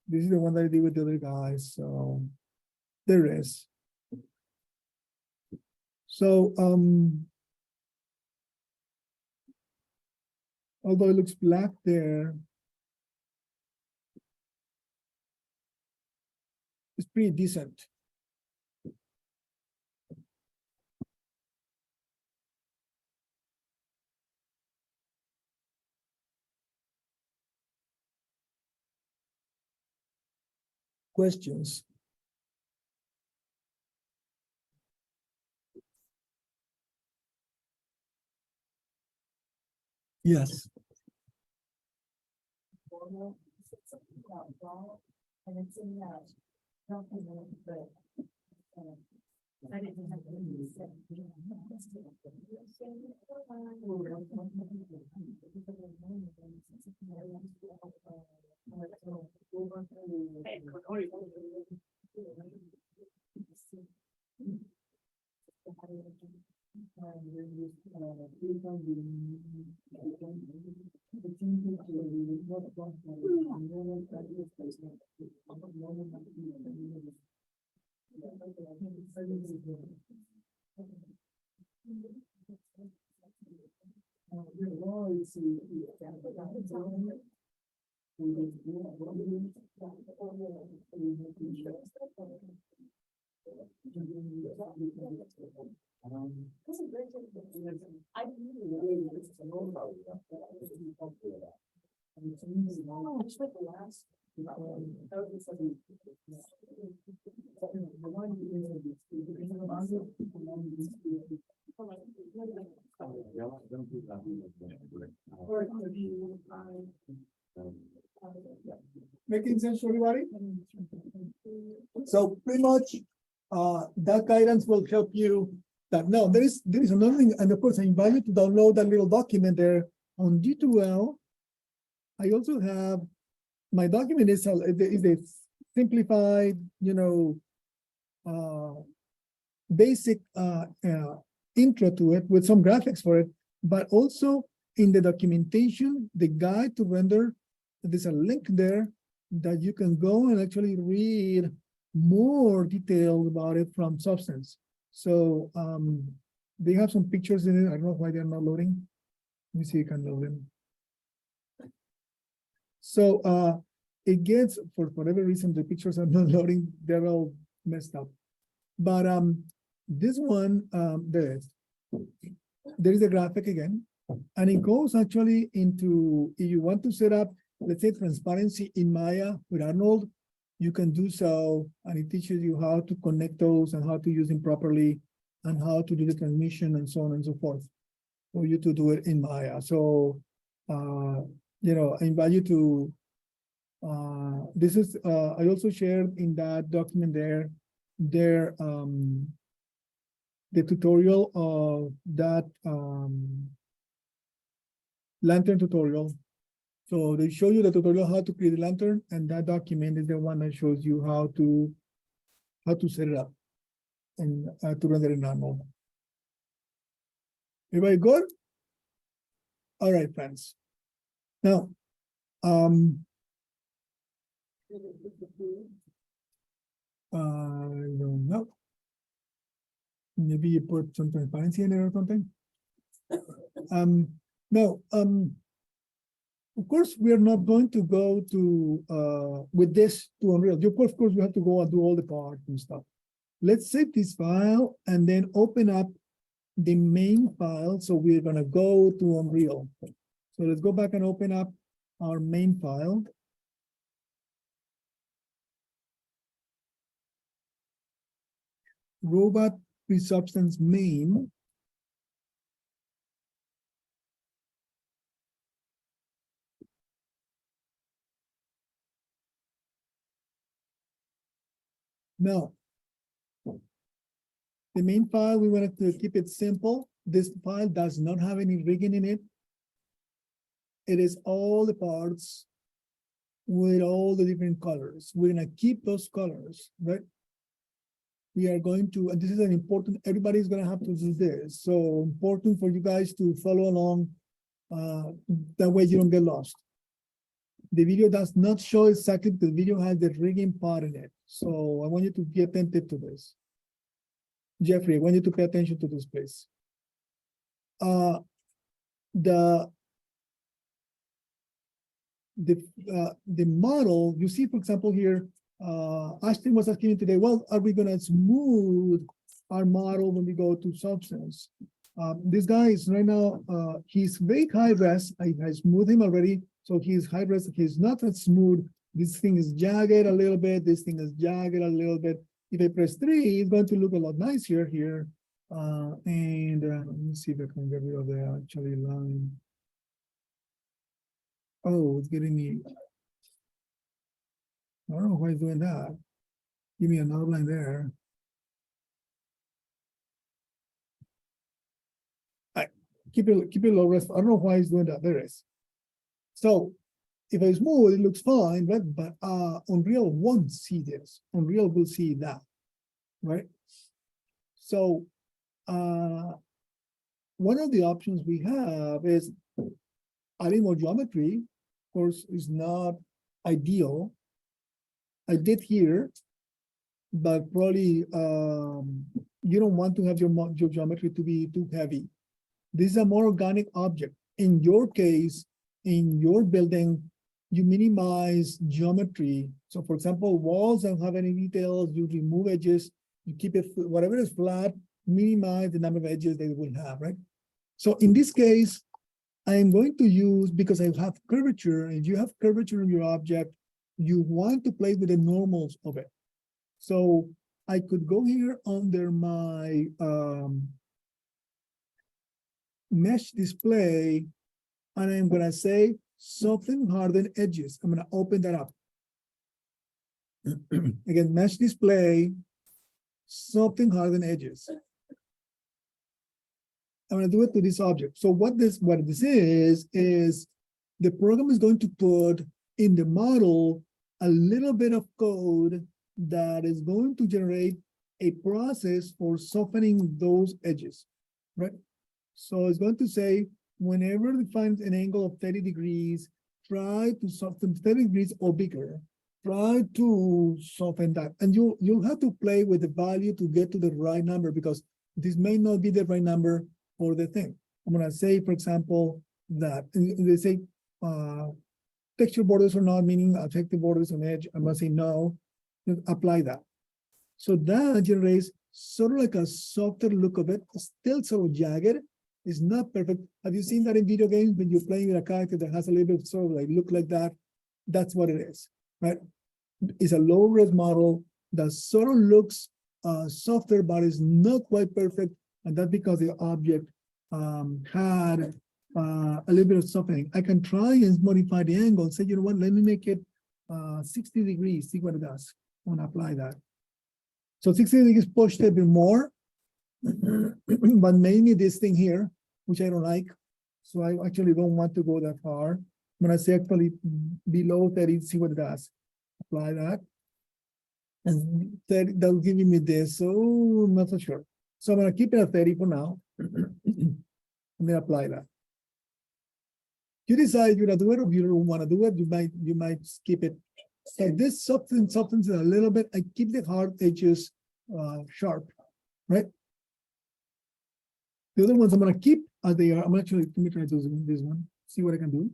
[SPEAKER 1] This is the one that I did with the other guys. So there is. So although it looks black there, it's pretty decent. Questions? Yes.
[SPEAKER 3] And it's in that document, but I didn't have
[SPEAKER 1] Making sense to everybody? So pretty much, that guidance will help you. That now there is another thing, and of course I invite you to download that little document there on D2L. I also have my document is a simplified, basic intro to it with some graphics for it, but also in the documentation, the guide to render, there's a link there that you can go and actually read more details about it from Substance. So they have some pictures in it. I don't know why they're not loading. Let me see if you can load them. So it gets, for whatever reason, the pictures are not loading. They're all messed up. But this one, there is a graphic again, and it goes actually into, if you want to set up, let's say, transparency in Maya with Arnold, you can do so, and it teaches you how to connect those and how to use them properly and how to do the transmission and so on and so forth for you to do it in Maya. So, I invite you to, this is, I also shared in that document there, the tutorial of that lantern tutorial. So they show you the tutorial how to create a lantern, and that document is the one that shows you how to set it up and to render it normal. Everybody good? All right, friends. Now, I don't know. Maybe you put some transparency in there or something. No, of course, we are not going to go to with this to Unreal. Of course, we have to go and do all the parts and stuff. Let's save this file and then open up the main file. So we're gonna go to Unreal. So let's go back and open up our main file. Robot pre-substance main. Now, the main file, we wanted to keep it simple. This file does not have any rigging in it. It is all the parts with all the different colors. We're gonna keep those colors, right? We are going to, and this is an important, everybody's gonna have to do this. So important for you guys to follow along. That way you don't get lost. The video does not show exactly, the video has the rigging part in it. So I want you to be attentive to this. Jeffrey, I want you to pay attention to this, please. The model, you see, for example, here, Ashton was asking me today, well, are we gonna smooth our model when we go to Substance? This guy is right now, he's very high res. I smoothed him already. So he's high res, he's not that smooth. This thing is jagged a little bit. This thing is jagged a little bit. If I press 3, it's going to look a lot nicer here. Let me see if I can get rid of the actually line. Oh, it's getting me. I don't know why it's doing that. Give me another line there. Keep it low res. I don't know why it's doing that. There it is. So if it's smooth, it looks fine, right? But Unreal won't see this. Unreal will see that, right? So one of the options we have is adding more geometry. Of course, is not ideal. I did here, but probably you don't want to have your geometry to be too heavy. This is a more organic object. In your case, in your building, you minimize geometry. So for example, walls don't have any details, you remove edges, you keep it, whatever is flat, minimize the number of edges they will have, right? So in this case, I am going to use, because I have curvature, and you have curvature in your object, you want to play with the normals of it. So I could go here under my mesh display, and I'm gonna say soften harden edges. I'm gonna open that up. Again, mesh display, soften harden edges. I'm gonna do it to this object. So what this is the program is going to put in the model a little bit of code that is going to generate a process for softening those edges, right? So it's going to say, whenever it finds an angle of 30 degrees, try to soften 30 degrees or bigger. Try to soften that. And you'll have to play with the value to get to the right number, because this may not be the right number for the thing. I'm gonna say, for example, that they say texture borders or not, meaning effective borders on edge. I'm gonna say no, apply that. So that generates sort of like a softer look of it, still sort of jagged. It's not perfect. Have you seen that in video games when you're playing with a character that has a little bit of sort of like look like that? That's what it is, right? It's a low-res model that sort of looks softer, but is not quite perfect. And that's because the object had a little bit of softening. I can try and modify the angle and say, you know what, let me make it 60 degrees, see what it does. I'm gonna apply that. So 60 degrees pushed a bit more, but mainly this thing here, which I don't like. So I actually don't want to go that far. I'm gonna say actually below 30, see what it does. Apply that. And that'll give me this, so I'm not so sure. So I'm gonna keep it at 30 for now. And then apply that. You decide you're gonna do it, or you don't want to do it, you might skip it. So this softens it a little bit. I keep the hard edges sharp, right? The other ones I'm gonna keep as they are. I'm actually, let me try to do this one, see what I can do.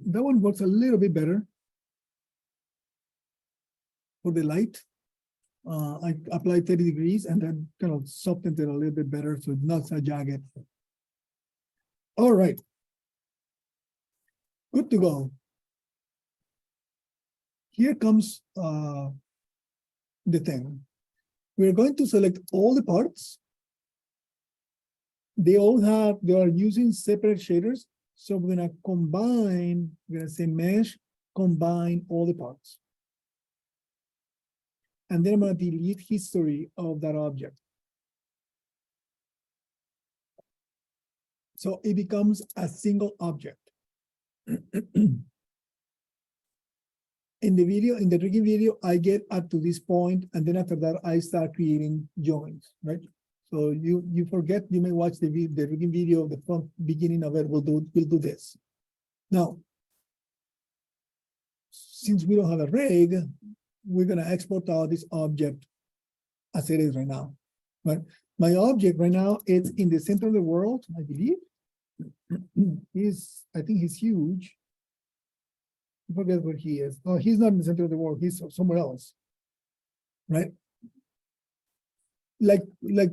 [SPEAKER 1] That one works a little bit better for the light. I applied 30 degrees and then kind of softened it a little bit better, so it's not so jagged. All right. Good to go. Here comes the thing. We're going to select all the parts. They are using separate shaders. So we're gonna combine, we're gonna say mesh, combine all the parts. And then I'm gonna delete history of that object. So it becomes a single object. In the rigging video, I get up to this point, and then after that, I start creating joins, right? So you forget, you may watch the rigging video, the front beginning of it will do this. Now, since we don't have a rig, we're gonna export out this object as it is right now, right? My object right now is in the center of the world, I believe. I think he's huge. I forget where he is. Oh, he's not in the center of the world, he's somewhere else, right? Like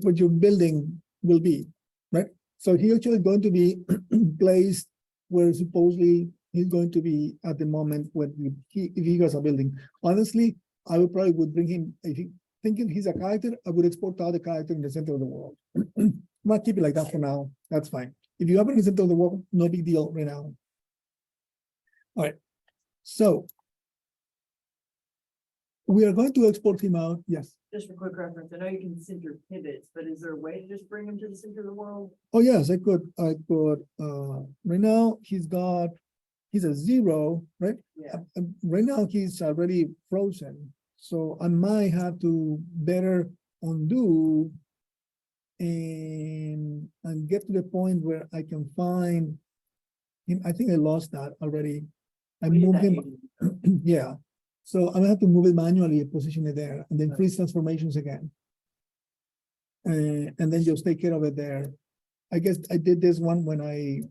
[SPEAKER 1] what your building will be, right? So he actually going to be placed where supposedly he's going to be at the moment when if he has a building. Honestly, I would bring him, if he thinking he's a character, I would export out the character in the center of the world. Might keep it like that for now. That's fine. If you have it in the center of the world, no big deal right now. All right. So we are going to export him out. Yes.
[SPEAKER 3] Just for quick reference, I know you can center pivots, but is there a way to just bring him to the center of the world?
[SPEAKER 1] Oh yes, I could. Right now he's got he's a 0, right?
[SPEAKER 3] Yeah.
[SPEAKER 1] Right now, he's already frozen, so I might have to better undo and get to the point where I can find him. I think I lost that already. I
[SPEAKER 3] We did
[SPEAKER 1] moved
[SPEAKER 3] that
[SPEAKER 1] him, yeah. So I'm gonna have to move it manually, position it there, and then
[SPEAKER 3] Right.
[SPEAKER 1] freeze transformations again. And then just take care of it there. I guess I did this one when I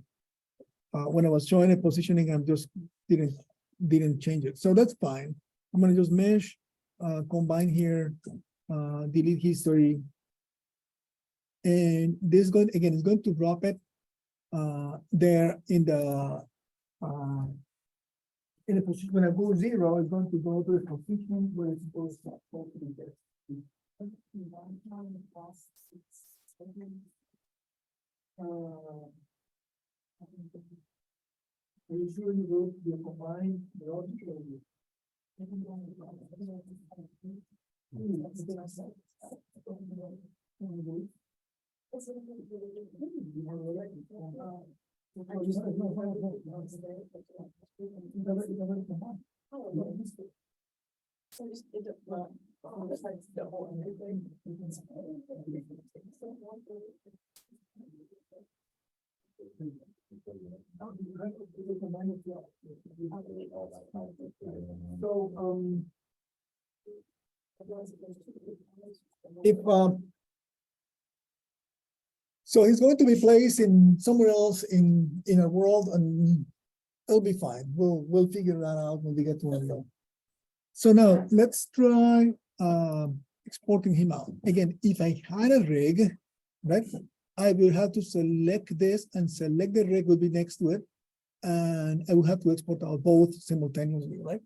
[SPEAKER 1] was showing it positioning, I just didn't change it. So that's fine. I'm gonna just mesh, combine here, delete history. And this going, again, is going to drop it there in the position. When I go 0, it's going to go to the position where it's supposed to be there. Are you sure you wrote your combined, the object or you? So, if, so he's going to be placed in somewhere else in a world, and it'll be fine. We'll figure that out when we get to it. So now let's try exporting him out. Again, if I had a rig, right, I will have to select this and select the rig will be next to it. And I will have to export out both simultaneously, right?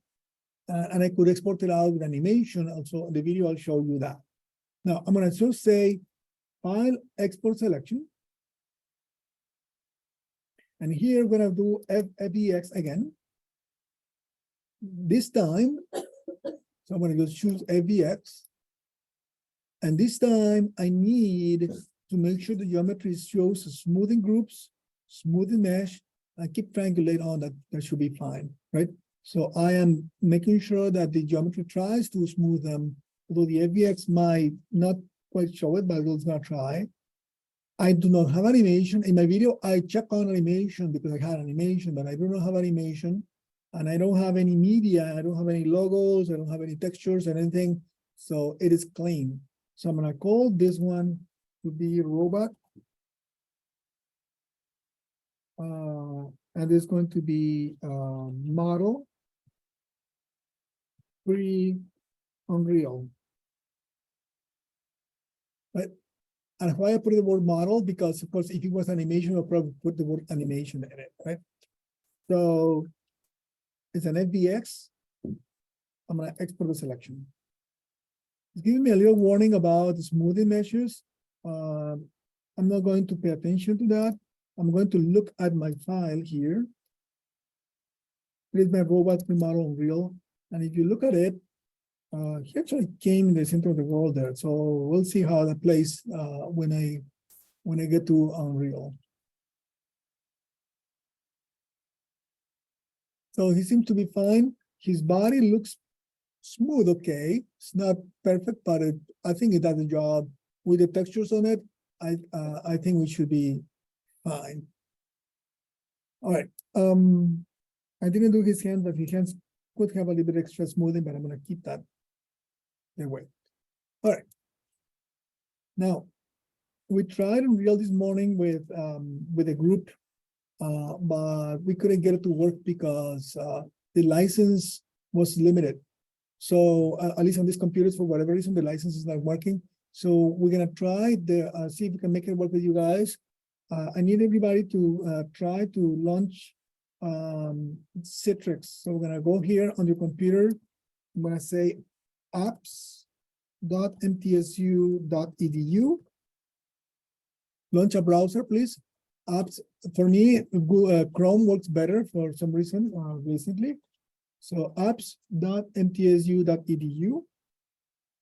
[SPEAKER 1] And I could export it out with animation. Also, in the video, I'll show you that. Now, I'm going to just say File, Export Selection. And here we're going to do FBX again. This time, so I'm going to just choose FBX. And this time, I need to make sure the geometry shows smoothing groups, smoothing mesh, and keep triangulate on that. That should be fine, right? So I am making sure that the geometry tries to smooth them, although the FBX might not quite show it, but it's gonna try. I do not have animation. In my video, I check on animation because I had animation, but I do not have animation. And I don't have any media, I don't have any logos, I don't have any textures or anything. So it is clean. So I'm gonna call this one to be robot. And it's going to be model free Unreal. Right? And why I put the word model, because of course, if it was animation, I'll probably put the word animation in it, right? So it's an FBX. I'm gonna export the selection. It's giving me a little warning about the smoothing measures. I'm not going to pay attention to that. I'm going to look at my file here. Here's my robot model Unreal. And if you look at it, he actually came in the center of the world there. So we'll see how that plays when I get to Unreal. So he seems to be fine. His body looks smooth, okay. It's not perfect, but I think it does the job. With the textures on it, I think we should be fine. All right. I didn't do his hand, but his hands could have a little bit extra smoothing, but I'm gonna keep that their way. All right. Now, we tried Unreal this morning with a group, but we couldn't get it to work because the license was limited. So at least on these computers, for whatever reason, the license is not working. So we're gonna try see if we can make it work with you guys. I need everybody to try to launch Citrix. So we're gonna go here on your computer. I'm gonna say apps.mtsu.edu. Launch a browser, please. Apps, for me, Chrome works better for some reason recently. So apps.mtsu.edu.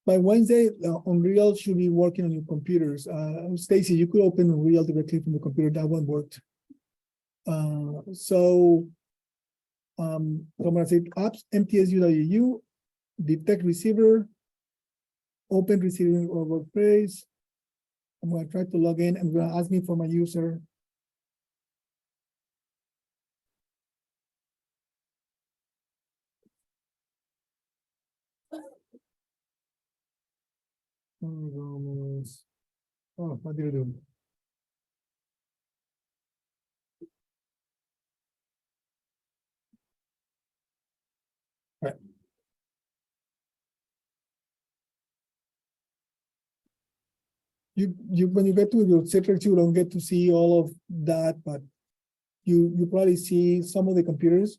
[SPEAKER 1] By Wednesday, Unreal should be working on your computers. Stacy, you could open Unreal directly from the computer. That one worked. So So I'm gonna say apps, MTSU.edu, detect receiver, open receiver or workspace. I'm gonna try to log in. I'm gonna ask me for my user. Oh, what did I do? Right. When you get to your settings, you don't get to see all of that, but you probably see some of the computers.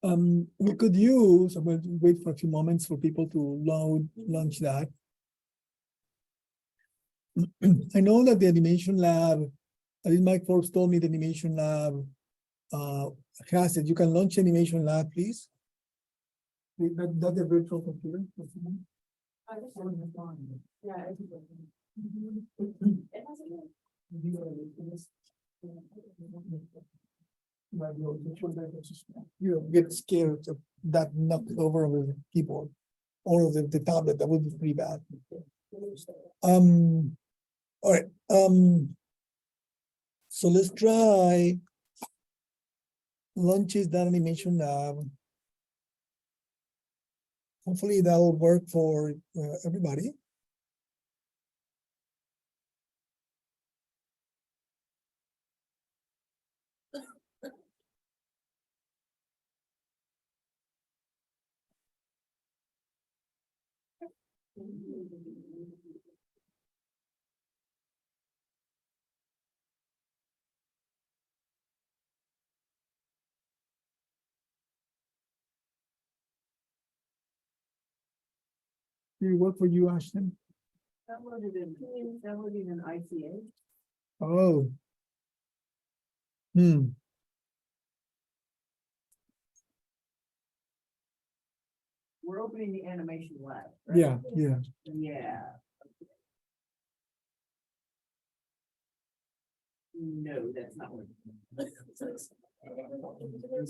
[SPEAKER 1] We could use, I'm going to wait for a few moments for people to launch that. I know that the animation lab, at least Mike Forbes told me the animation lab has it. You can launch animation lab, please. That's a virtual computer.
[SPEAKER 2] I just- Yeah. I think it- It has a good-
[SPEAKER 1] You get scared of that knocked over with the keyboard or the tablet, that would be pretty bad. All right, so let's try launches that animation lab. Hopefully that will work for everybody. Did it work for you, Ashton?
[SPEAKER 3] Downloaded in ICA.
[SPEAKER 1] Oh. Hmm,
[SPEAKER 3] We're opening the animation lab. right?
[SPEAKER 1] yeah, yeah.
[SPEAKER 3] Yeah. No, that's not what.
[SPEAKER 1] It's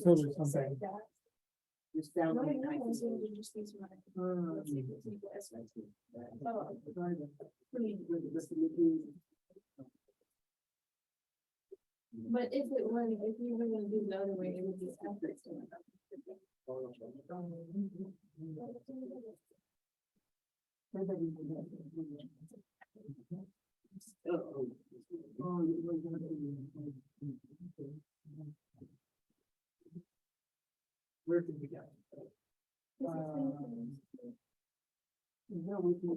[SPEAKER 1] totally something.
[SPEAKER 3] It's
[SPEAKER 2] No,
[SPEAKER 3] downloading
[SPEAKER 2] no, I said
[SPEAKER 3] ICA.
[SPEAKER 2] we just need some-
[SPEAKER 3] Hmm.
[SPEAKER 2] Let's see if it's equal SYT. Oh, But if you were gonna do it the other way, it would be after.
[SPEAKER 3] Where did we go? No, we can go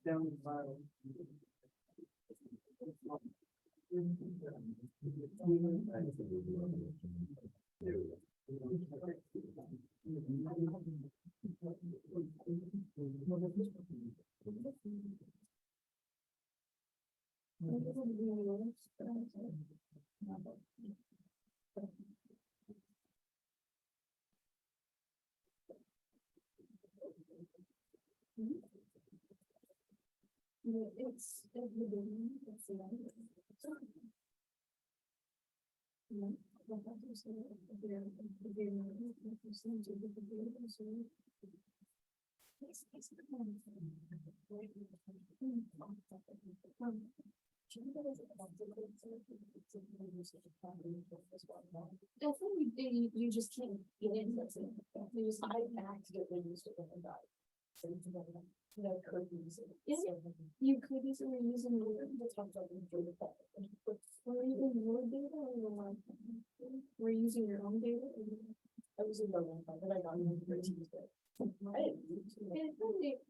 [SPEAKER 3] down the file.
[SPEAKER 2] It's. I think you just can't get in, that's it. You just. I accidentally used it when I died. So you can, could use it. Yeah, you could use it when you're using the top of the data. Were you using your data or your one? Were you using your own data? I was in the one, but I got it for Tuesday. I didn't use it. And it's really.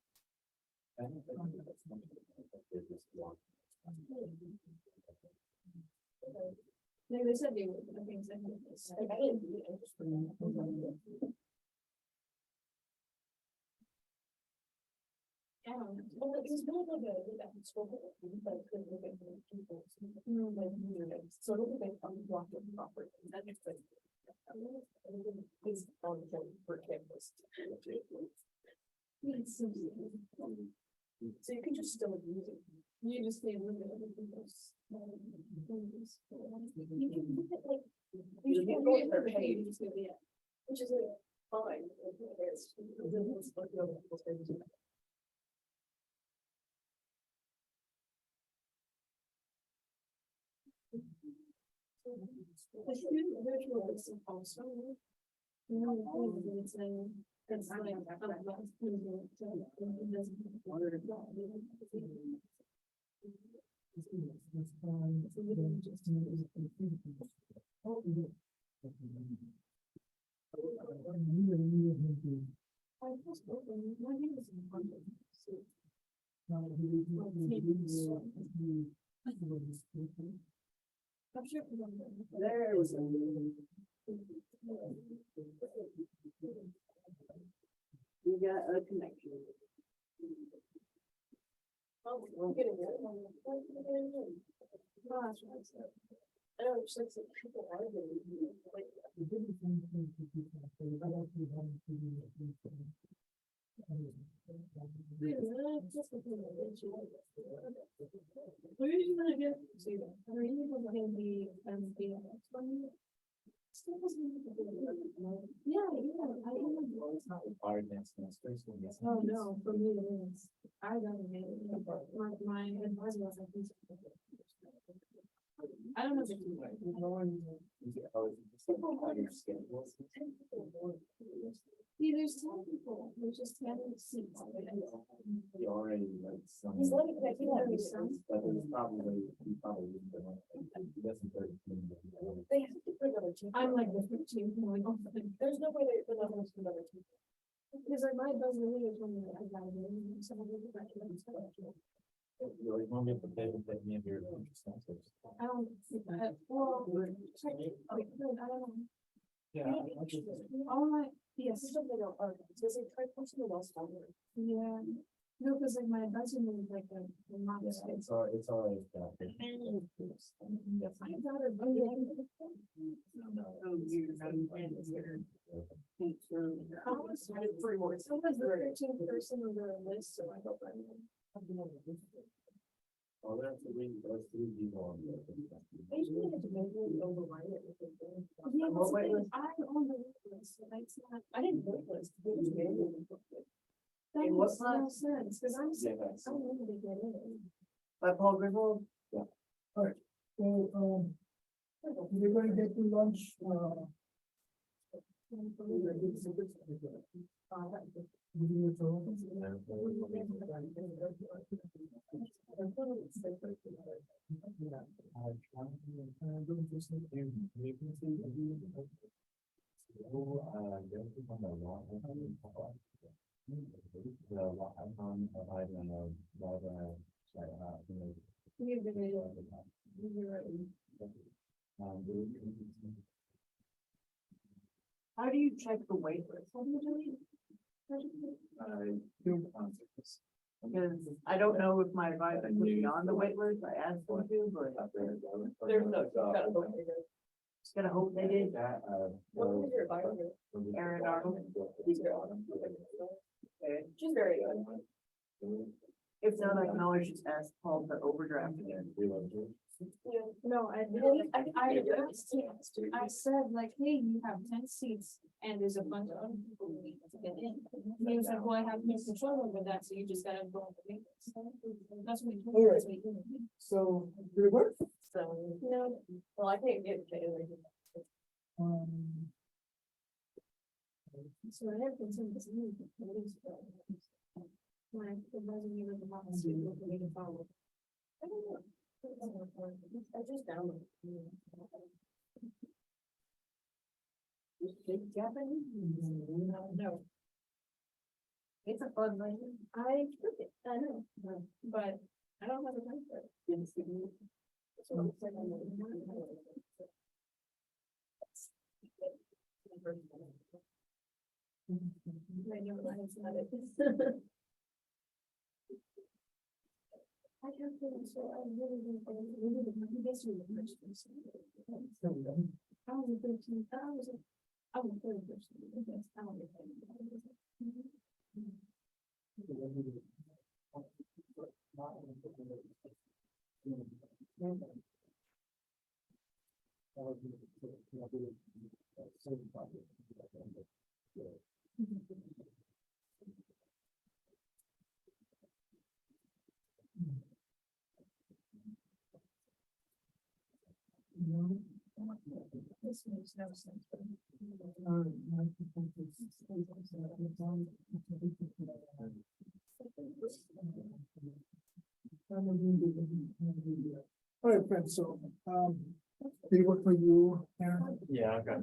[SPEAKER 2] No, they said they would, I think so. I didn't do it, I just remember. I don't know. Well, it's not like a school, but it could look at the people. So look at the block of property. That makes sense. It's on the per campus. So you can just still use it. You just need to limit everything else. You can look at like. You can go to their page, yeah, which is like fine. The student virtual is also. You know, it's like. There was we got a connection. Oh, we're getting there. Gosh, I don't just like people are getting like. Where are you gonna get to? Are you gonna be FBX? Yeah,
[SPEAKER 4] It's not required next semester, so yes.
[SPEAKER 2] Oh, no, for me it is. I don't know. My advisor was like. I don't know if it's right. See, there's 10 people, there's just 10 seats.
[SPEAKER 4] You already like some.
[SPEAKER 2] He's like, I feel like there's some.
[SPEAKER 4] But it's probably, he probably wouldn't have done it. That's the 13.
[SPEAKER 2] They have to put another team. I'm like the 15th one. There's no way they're not going to put another team. Because like my buzzer really told me that I got it. Some of the
[SPEAKER 4] You always want to get the paper that me and your interest.
[SPEAKER 2] I don't, well, I don't know.
[SPEAKER 4] Yeah.
[SPEAKER 2] All my, yes. Does it try pushing the last time? Yeah, no, because like my advisor was like a mom.
[SPEAKER 4] It's always.
[SPEAKER 2] I got it. Oh, yeah. How was it 3 more? So was the 13th person on the list, so I hope I'm.
[SPEAKER 4] Oh, there's three people on there.
[SPEAKER 2] I usually have to manually override it. Yeah, but I'm on the wait list, so that's not, I didn't wait list. It was manually booked it. That makes no sense, because I'm willing to get in.
[SPEAKER 3] By Paul Gribble.
[SPEAKER 1] Alright, so, we're going to get to lunch,
[SPEAKER 3] How do you check the wait list?
[SPEAKER 2] What are you doing?
[SPEAKER 3] Because I don't know if my advisor put me on the wait list. I asked them to, but
[SPEAKER 4] There's no.
[SPEAKER 3] just gotta hope they did.
[SPEAKER 2] What was your advisor?
[SPEAKER 3] Aaron Arnold.
[SPEAKER 2] She's very good.
[SPEAKER 3] If not, I can always just ask Paul to overdraft again.
[SPEAKER 2] Yeah, no, I said like, hey, you have 10 seats and there's a bunch of other people who need to get in. He was like, well, I have no control over that, so you just gotta go on the wait list. That's what he told me.
[SPEAKER 1] Alright.
[SPEAKER 2] That's what he told me.
[SPEAKER 1] so, did it work?
[SPEAKER 2] So, no, well, I can't get it. So I have concern this new police. Like, the resume with the last week, what we need to follow. I don't know. I just downloaded. You speak Japanese? No.
[SPEAKER 3] It's a fun language.
[SPEAKER 2] I took it, I know, but I don't have a time for it. So it's like I'm I know, it's not it. I can't feel so I really didn't guess you the first person. I was a 13, I was a third person. I was This makes no sense.
[SPEAKER 1] All right, friends, so, did it work for you, Aaron?
[SPEAKER 4] Yeah, I've got.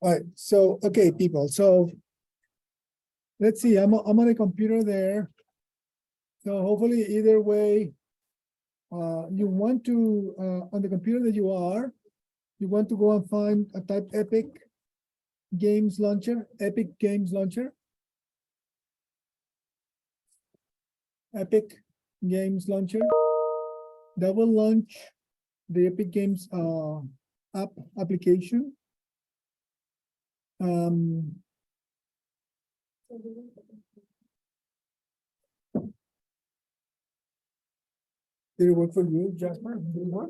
[SPEAKER 1] All right, so, okay, people, so. Let's see, I'm on a computer there. So hopefully either way. You want to, on the computer that you are. You want to go and find a type Epic Games Launcher, Epic Games Launcher. Epic Games Launcher. That will launch the Epic Games application. Did it work for you, Jasper? Did it work?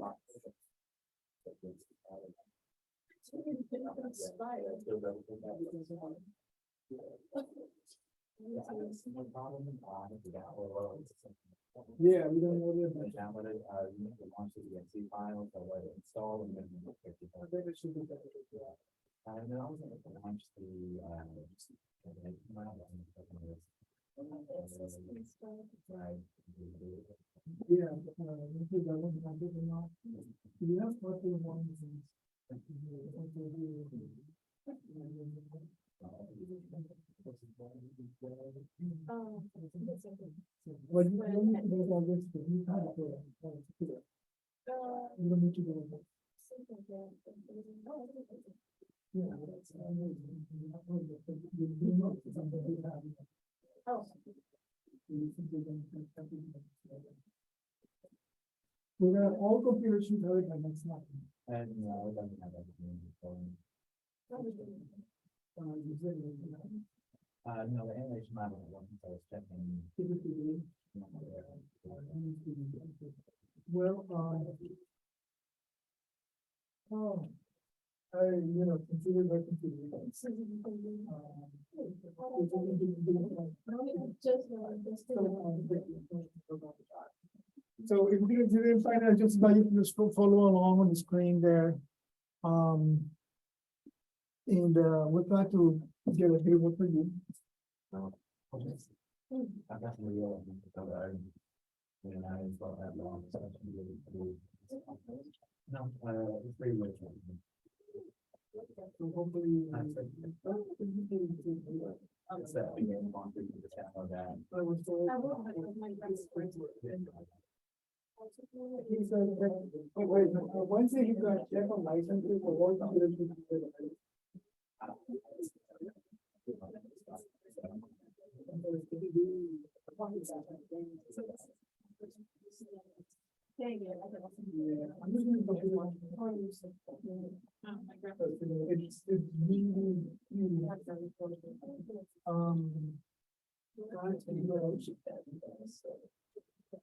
[SPEAKER 1] Yeah, we don't know that.
[SPEAKER 4] Download it, you need to launch the exe file, so let it install and then.
[SPEAKER 1] I think it should be better.
[SPEAKER 4] I know, launch the,
[SPEAKER 1] Yeah. If you don't have it enough, you have what you want. Well, you don't need to go all this, but you have it there. You don't need to go. Yeah.
[SPEAKER 2] Oh.
[SPEAKER 1] We're gonna all computers should have it, and that's not.
[SPEAKER 4] and, it doesn't have everything. No, the animation model, I was checking.
[SPEAKER 1] Well, oh, consider that computer. So if you didn't find out, just about you can just follow along on the screen there. And we'll try to get a table for you.
[SPEAKER 4] I've got the real. When I installed that long. So I should be able to do- No, it's pretty much.
[SPEAKER 1] So hopefully.
[SPEAKER 4] It's that we get on through the channel that.
[SPEAKER 2] I will, but my best friend.
[SPEAKER 1] He said that, oh, wait, Wednesday he's gonna check on licenses for all computers.
[SPEAKER 2] Dang it, I
[SPEAKER 1] Yeah, I'm just gonna go through one. It's really, really. Guys, you know,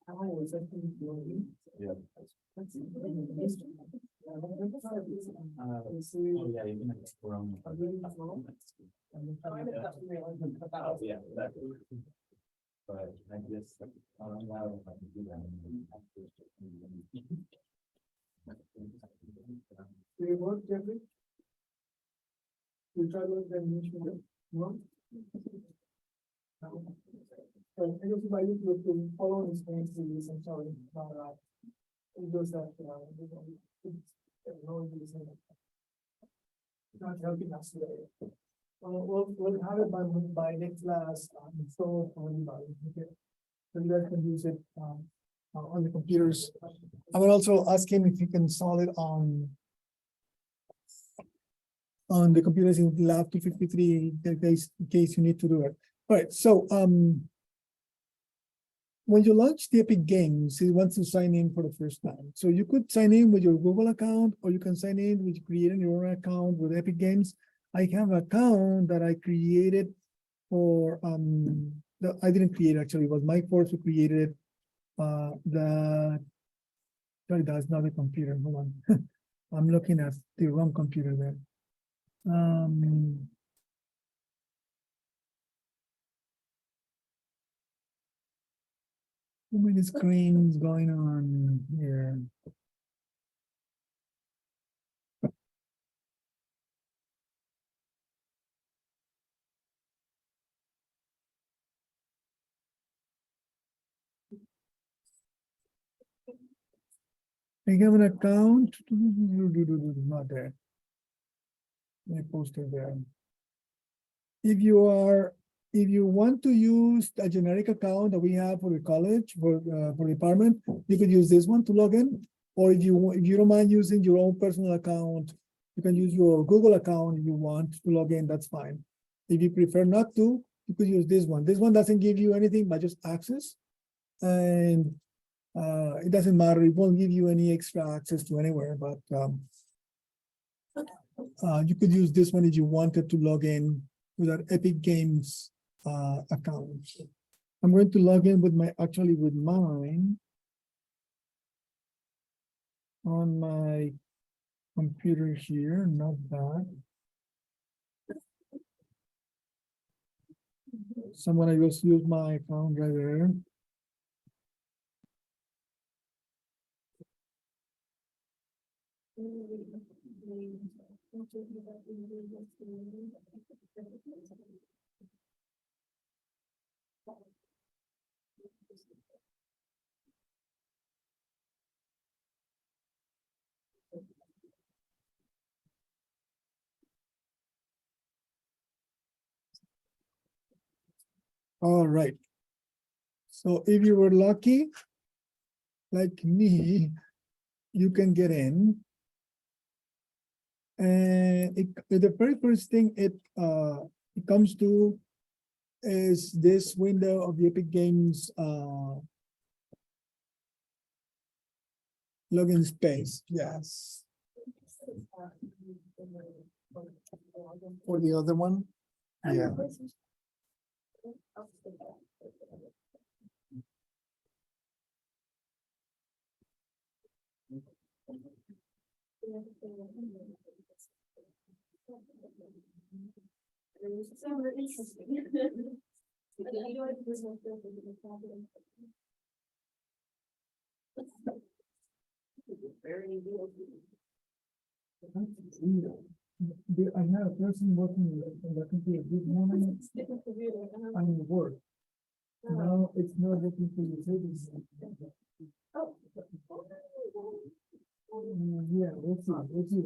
[SPEAKER 1] hours, I think,
[SPEAKER 4] Yeah.
[SPEAKER 1] that's.
[SPEAKER 4] Oh, yeah, you can have grown. Oh, yeah, exactly. But I just, I don't know if I can do that.
[SPEAKER 1] Do you work, Jeffrey? You try to look at the mission, no? But I just invite you to follow his main series, I'm sorry, it goes that, not helping us today. We'll have it by next class, so for everybody, okay? So you guys can use it, on the computers. I will also ask him if he can install it on the computers in lab 253, in case you need to do it. All right, so, when you launch the Epic Games, it wants to sign in for the first time. So you could sign in with your Google account, or you can sign in with creating your own account with Epic Games. I have an account that I created for, I didn't create, actually, it was Mike Force who created it. Sorry, that's not the computer, hold on. I'm looking at the wrong computer there. Too many screens going on here. I have an account. Not there. I posted there. If you want to use a generic account that we have for the college, for the department, you could use this one to log in. Or if you don't mind using your own personal account, you can use your Google account if you want to log in, that's fine. If you prefer not to, you could use this one. This one doesn't give you anything but just access. And it doesn't matter, it won't give you any extra access to anywhere, but you could use this one if you wanted to log in with our Epic Games account. I'm going to log in with mine on my computer here, not that. So I'm gonna just use my account right there. All right. So if you were lucky, like me, you can get in. And the very first thing it comes to is this window of the Epic Games login space. Yes. For the other one. Yeah.
[SPEAKER 2] Super interesting. But you know what, there's no filter in the problem. Very real.
[SPEAKER 1] I have a person working on the computer. This morning I'm at work. Now it's not looking for the service.
[SPEAKER 2] Oh.
[SPEAKER 1] Yeah, let's see.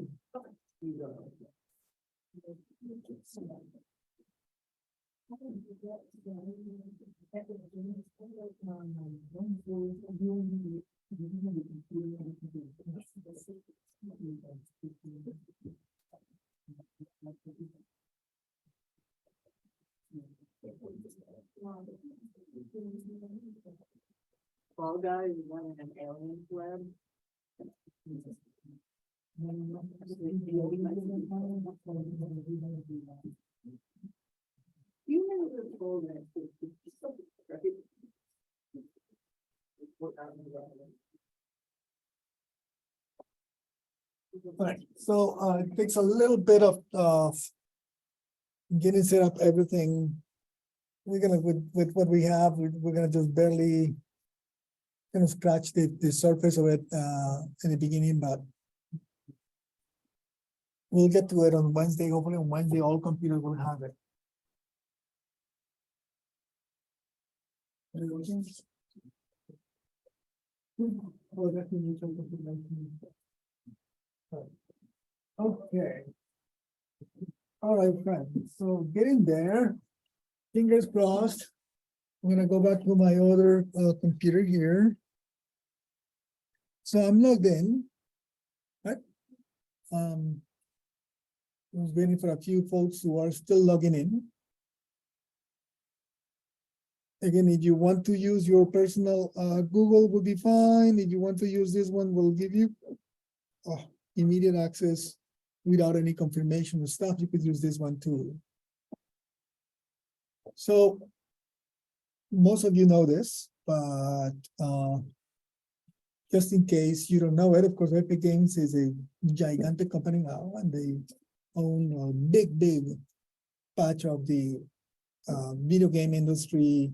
[SPEAKER 3] Fall Guys running an alien web. You never told that.
[SPEAKER 1] Right, so it takes a little bit of getting set up everything. We're gonna with what we have, we're gonna just barely kind of scratch the surface of it in the beginning, but we'll get to it on Wednesday. Hopefully on Wednesday, all computers will have it. Oh, that's in okay. All right, friends. So getting there. Fingers crossed. I'm gonna go back to my other computer here. So I'm logged in. Right? I was waiting for a few folks who are still logging in. Again, if you want to use your personal Google will be fine. If you want to use this one, we'll give you immediate access without any confirmation of stuff. You could use this one too. So most of you know this, but just in case you don't know it, of course, Epic Games is a gigantic company now, and they own a big patch of the video game industry.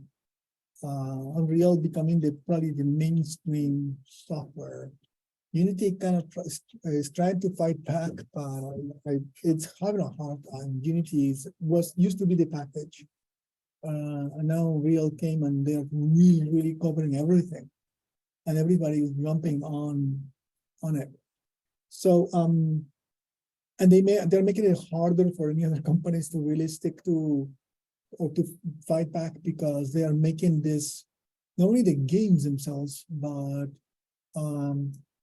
[SPEAKER 1] Unreal becoming probably the mainstream software. Unity kind of is trying to fight back, but it's having a hard time. Unity used to be the package, and now Unreal came and they're really covering everything, and everybody is jumping on it. So and they're making it harder for any other companies to really stick to or to fight back, because they are making this not only the games themselves, but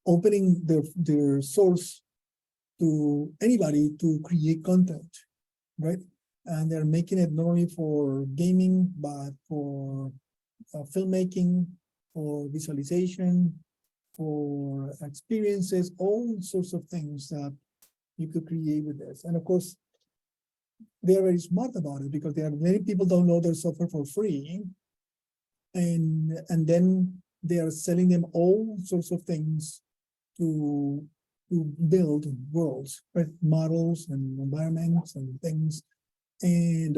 [SPEAKER 1] opening their source to anybody to create content, right? And they're making it not only for gaming, but for filmmaking, for visualization, for experiences, all sorts of things that you could create with this. And of course, they are very smart about it, because there are many people don't know their software for free, and then they are selling them all sorts of things to build worlds, right? Models and environments and things, and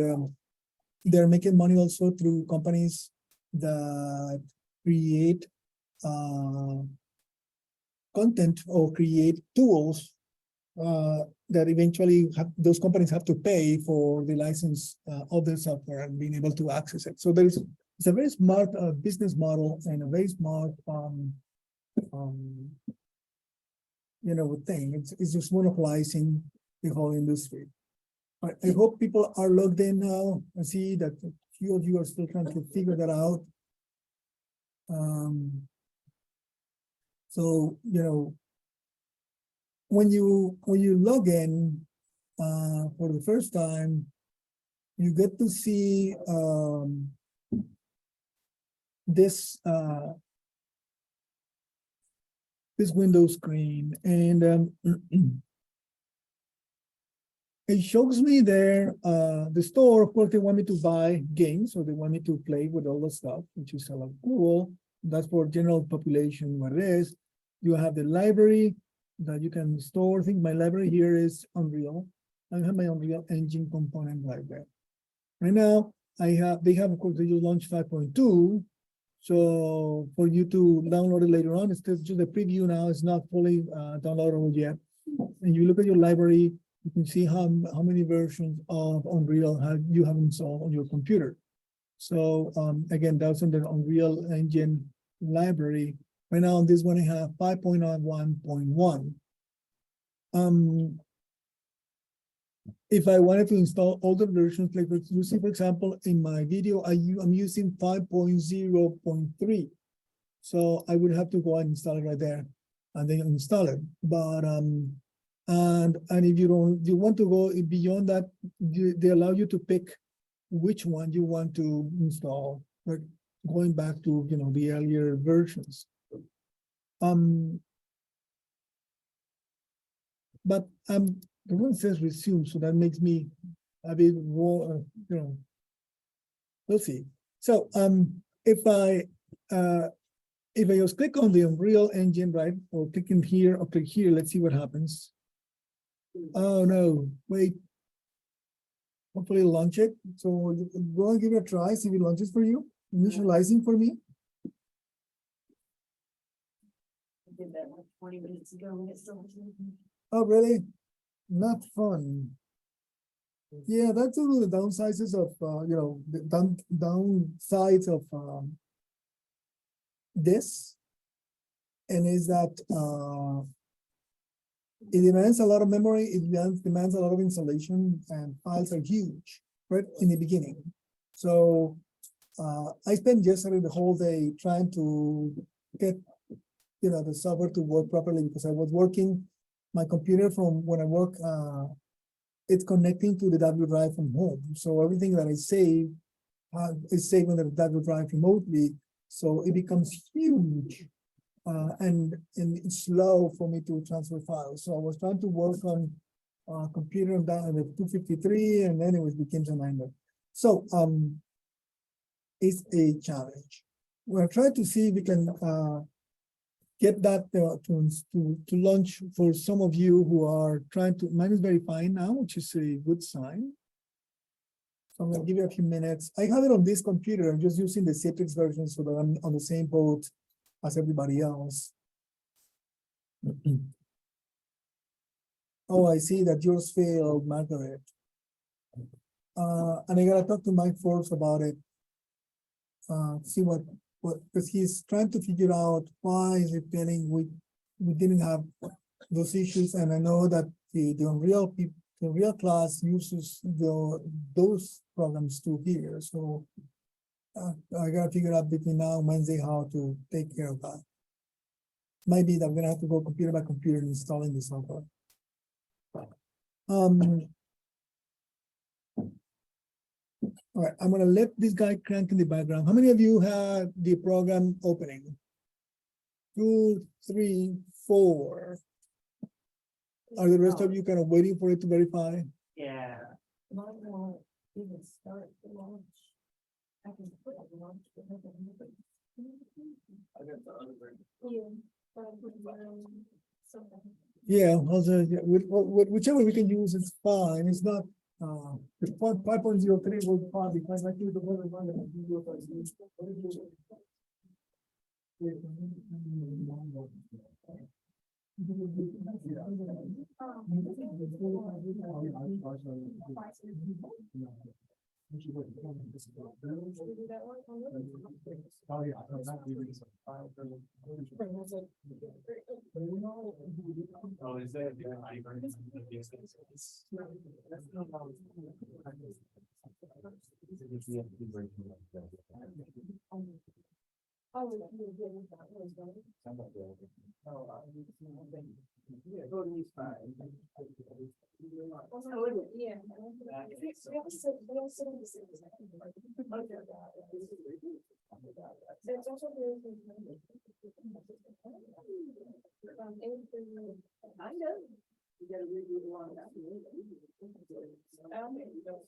[SPEAKER 1] they're making money also through companies that create content or create tools that eventually those companies have to pay for the license of their software and being able to access it. So it's a very smart business model, and a very smart thing. It's just monopolizing the whole industry. I hope people are logged in now. I see that a few of you are still trying to figure that out. So when you log in for the first time, you get to see this this window screen, and it shows me there the store. Of course, they want me to buy games, so they want me to play with all the stuff, which is a lot cool. That's for general population. What it is, you have the library that you can store. I think my library here is Unreal. I have my Unreal Engine component right there. Right now, they have, of course, they just launched 5.2. So for you to download it later on, it's just a preview now. It's not fully downloadable yet. And you look at your library, you can see how many versions of Unreal you have installed on your computer. So again, that's in the Unreal Engine library. Right now on this one, I have 5.1.1. If I wanted to install older versions, like you see, for example, in my video, I'm using 5.0.3. So I would have to go and install it right there and then install it. But and if you want to go beyond that, they allow you to pick which one you want to install, like going back to the earlier versions. But the one says resume, so that makes me a bit more, we'll see. So if I just click on the Unreal Engine, right, or click in here or click here, let's see what happens. Oh no, wait. Hopefully it'll launch it. So go and give it a try, see if it launches for you. Initializing for me.
[SPEAKER 3] I did that like 20 minutes ago and it still wasn't.
[SPEAKER 1] Oh, really? Not fun. Yeah, that's one of the downsides of, the downsides of this. And is that it demands a lot of memory, it demands a lot of installation, and files are huge, right, in the beginning. So I spent yesterday the whole day trying to get, the software to work properly, because I was working my computer from when I work, it's connecting to the W drive from home. So everything that I save is saved on the W drive remotely. So it becomes huge. And it's slow for me to transfer files. So I was trying to work on computer down at 253, and then it became a nightmare. So it's a challenge. we're trying to see if we can, get that, to launch for some of you who are trying to, mine is very fine now, which is a good sign. So I'm gonna give you a few minutes. I have it on this computer. I'm just using the Citrix version so that I'm on the same boat as everybody else. Oh, I see that yours failed, Margaret. And I gotta talk to Mike Forbes about it. See what, because he's trying to figure out why is it failing. We didn't have those issues, and I know that the Unreal the real class uses those programs too here, so I gotta figure out between now and Wednesday how to take care of that. Maybe I'm gonna have to go computer by computer installing the software. All right, I'm gonna let this guy crank in the background. How many of you had the program opening? 2, 3, 4. Are the rest of you kind of waiting for it to verify?
[SPEAKER 3] Yeah. Might not even start the launch. I can put it on launch, but nothing happens.
[SPEAKER 2] Yeah. Something.
[SPEAKER 1] Yeah, also, yeah, whichever we can use is fine. It's not, the 5.03 will probably, because I think the one.
[SPEAKER 4] Oh, is that? Yeah, totally fine.
[SPEAKER 2] Yeah. There's also. I know. You gotta redo the one.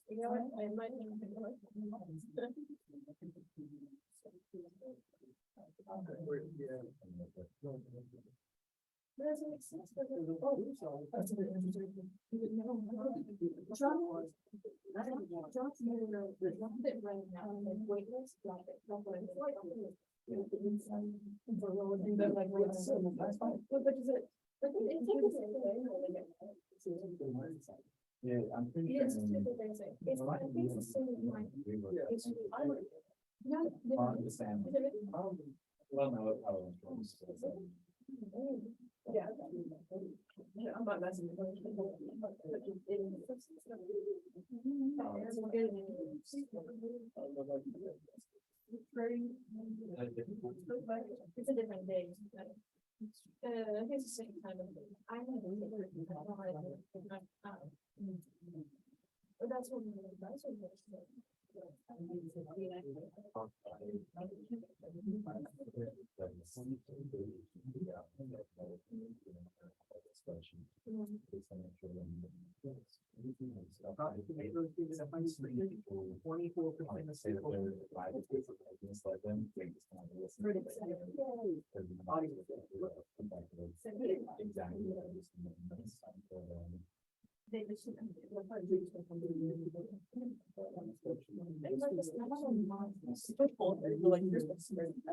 [SPEAKER 2] You know what, I might. Doesn't make sense, but that's a bit interesting. John's made the drop it right now, and weightless, drop it. But is it? But it takes a
[SPEAKER 4] Yeah, I'm pretty
[SPEAKER 2] Yes,
[SPEAKER 4] sure.
[SPEAKER 2] it's two things. It's, I think it's the same as mine. It's, no,
[SPEAKER 4] I understand. Well, no, I was.
[SPEAKER 2] yeah. I'm not messing with it's a different day. It's the same kind of. I know. But that's what. They just.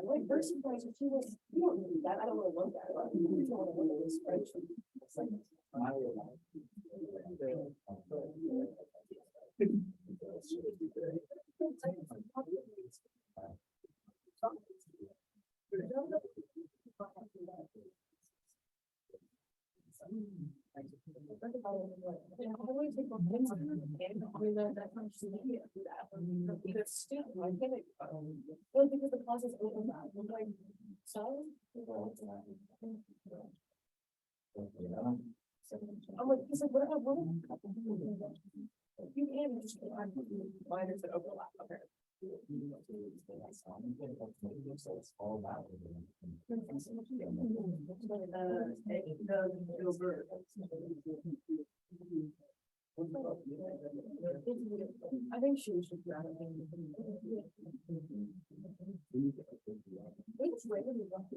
[SPEAKER 2] Like first surprise, she was, you don't need that, I don't wanna look at it. You don't wanna look at this spreadsheet. It's like. Well, because the class is open now, I'm like, so. I'm like, he's like, what about? You can just, minors that overlap, okay.
[SPEAKER 3] I think she should grab it. It's really rough.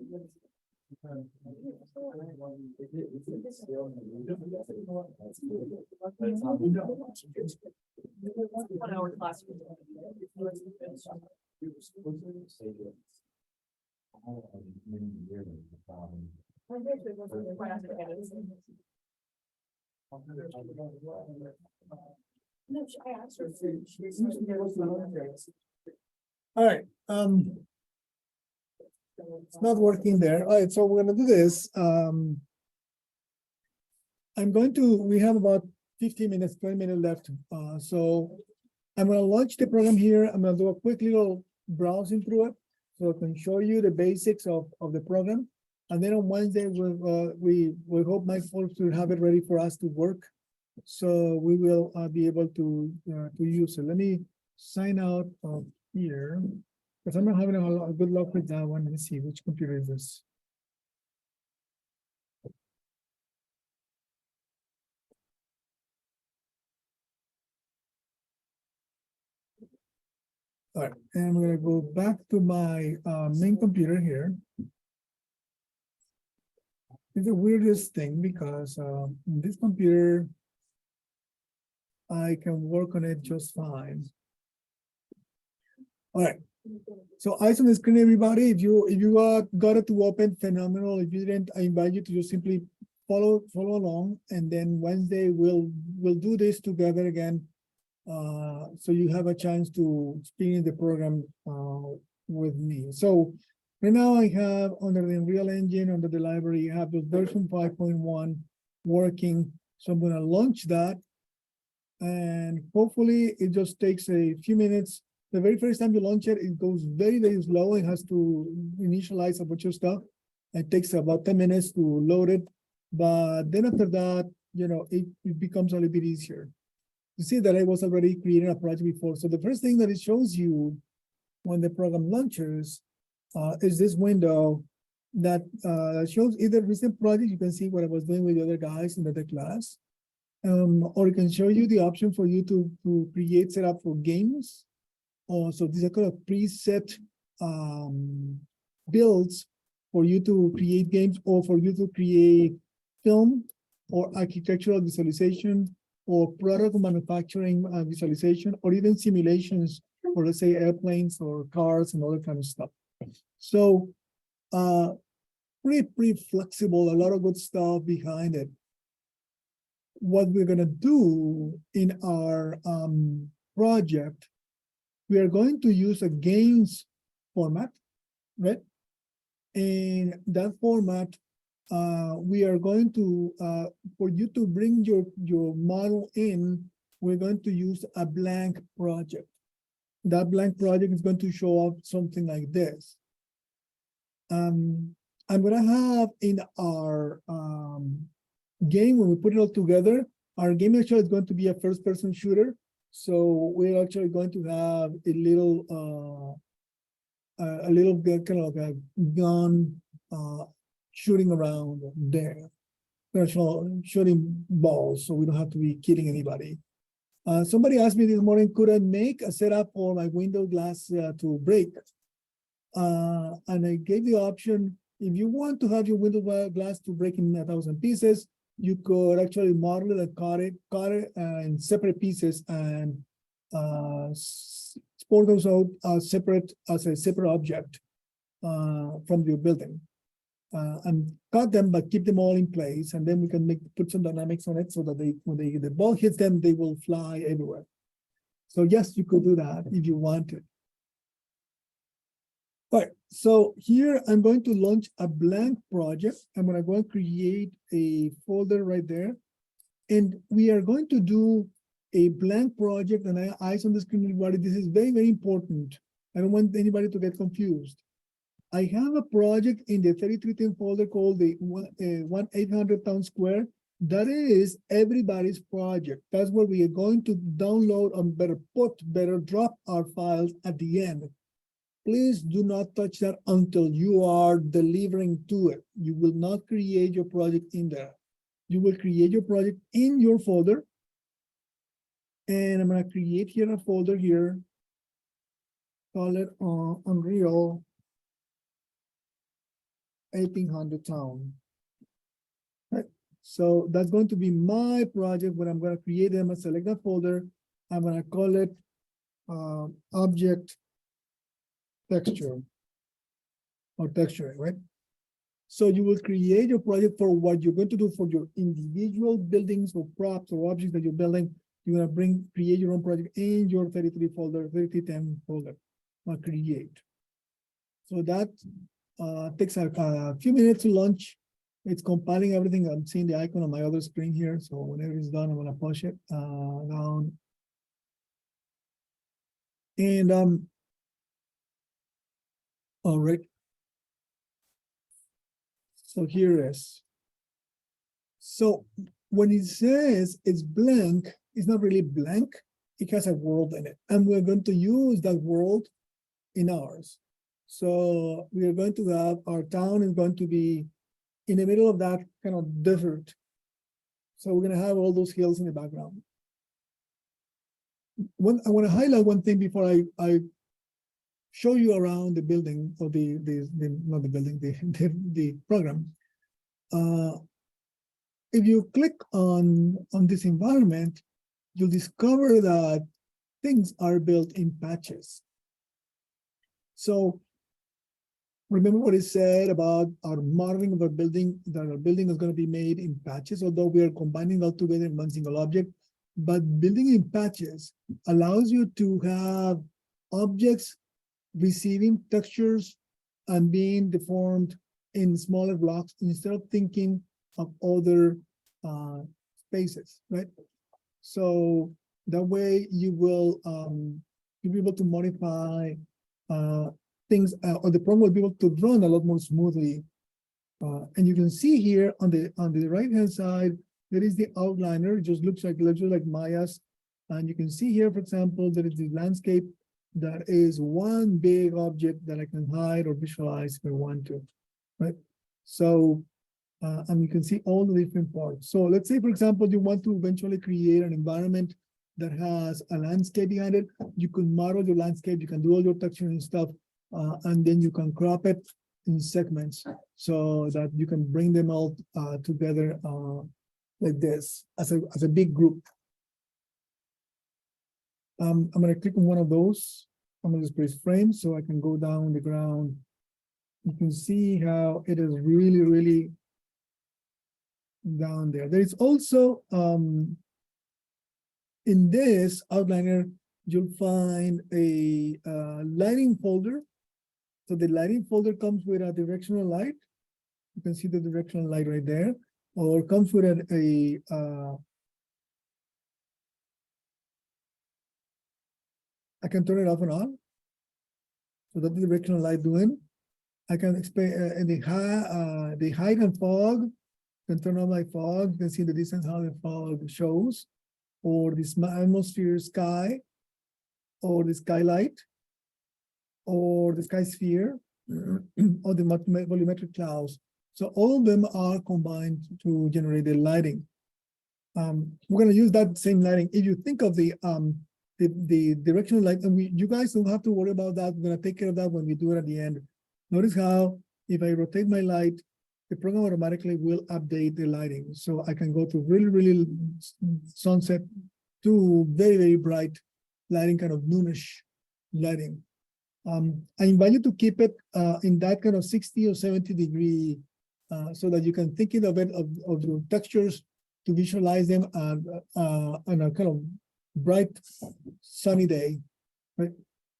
[SPEAKER 3] One hour class. No, I asked her.
[SPEAKER 1] All right, it's not working there. All right, so we're gonna do this. We have about 15 minutes, 20 minutes left. So I'm gonna launch the program here. I'm gonna do a quick little browsing through it. So I can show you the basics of the program. And then on Wednesday, we hope my folks will have it ready for us to work. So we will be able to use it. Let me sign out of here. Because I'm not having a good luck with that one. Let me see, which computer is this? All right, and I'm gonna go back to my main computer here. It's the weirdest thing because this computer, I can work on it just fine. All right. So eyes on the screen, everybody. If you got it to open, phenomenal. If you didn't, I invite you to just simply follow along, and then Wednesday we'll do this together again. So you have a chance to experience the program with me. So right now I have under the Unreal Engine, under the library, I have the version 5.1 working. So I'm gonna launch that. And hopefully it just takes a few minutes. The very first time you launch it, it goes very, very slow. It has to initialize a bunch of stuff. It takes about 10 minutes to load it. But then after that, it becomes a little bit easier. You see that I was already creating a project before. So the first thing that it shows you when the program launches is this window that shows either recent project. You can see what I was doing with the other guys in the other class. Or it can show you the option for you to create setup for games. So these are kind of preset builds for you to create games or for you to create film or architectural visualization or product manufacturing visualization or even simulations for, let's say, airplanes or cars and all that kind of stuff. So pretty flexible, a lot of good stuff behind it. What we're gonna do in our project, we are going to use a games format, right? In that format, we are going to, for you to bring your model in, we're going to use a blank project. That blank project is going to show up something like this. I'm gonna have in our game, when we put it all together, our game actually is going to be a first-person shooter. So we're actually going to have a little kind of like a gun shooting around there. Shooting balls, so we don't have to be killing anybody. Somebody asked me this morning, could I make a setup for my window glass to break? And I gave the option, if you want to have your window glass to break in 1,000 pieces, you could actually model it and cut it in separate pieces and export those out as a separate object from your building. And cut them, but keep them all in place, and then we can put some dynamics on it so that when the ball hits them, they will fly everywhere. So yes, you could do that if you wanted. All right, so here I'm going to launch a blank project. I'm going to go and create a folder right there. And we are going to do a blank project, and eyes on the screen, everybody. This is very, very important. I don't want anybody to get confused. I have a project in the 3310 folder called the 1-800 town square. That is everybody's project. That's where we are going to download and better drop our files at the end. Please do not touch that until you are delivering to it. You will not create your project in there. You will create your project in your folder. And I'm gonna create here a folder here. Call it Unreal 1800 Town. Right. So that's going to be my project. When I'm gonna create them, I'm gonna select that folder. I'm gonna call it object texture or texture, right? So you will create your project for what you're going to do for your individual buildings or props or objects that you're building. You're gonna create your own project in your 33 folder, 3310 folder, create. So that takes a few minutes to launch. It's compiling everything. I'm seeing the icon on my other screen here. So whenever it's done, I'm gonna push it down. And all right. So here it is. So when it says it's blank, it's not really blank. It has a world in it. And we're going to use that world in ours. So we are going to have our town is going to be in the middle of that kind of desert. So we're going to have all those hills in the background. I want to highlight one thing before I show you around the building or not the building, the program. If you click on this environment, you'll discover that things are built in patches. So remember what it said about our modeling of our building, that our building is going to be made in patches, although we are combining all together in one single object. But building in patches allows you to have objects receiving textures and being deformed in smaller blocks instead of thinking of other spaces, right? So that way you will you'll be able to modify things, or the program will be able to run a lot more smoothly. And you can see here on the right hand side, there is the outliner. It just looks like Maya's. And you can see here, for example, there is the landscape that is one big object that I can hide or visualize if I want to, right? So, and you can see all the different parts. So let's say, for example, you want to eventually create an environment that has a landscape behind it. You can model your landscape, you can do all your texture and stuff, and then you can crop it in segments so that you can bring them all together like this as a big group. I'm going to click on one of those. I'm going to just press frame so I can go down the ground. You can see how it is really, really down there. There is also in this outliner, you'll find a lighting folder. So the lighting folder comes with a directional light. You can see the directional light right there, or comes with I can turn it off and on. So that's the directional light doing. I can explain the height and fog. You can turn on my fog. You can see the distance how the fog shows, or this atmosphere sky, or the skylight, or the sky sphere, or the volumetric clouds. So all of them are combined to generate the lighting. We're going to use that same lighting. If you think of the directional light, and you guys don't have to worry about that. We're going to take care of that when we do it at the end. Notice how if I rotate my light, the program automatically will update the lighting. So I can go to really, really sunset to very, very bright lighting, kind of noonish lighting. I invite you to keep it in that kind of 60 or 70 degree so that you can think of it of the textures to visualize them on a kind of bright sunny day, right?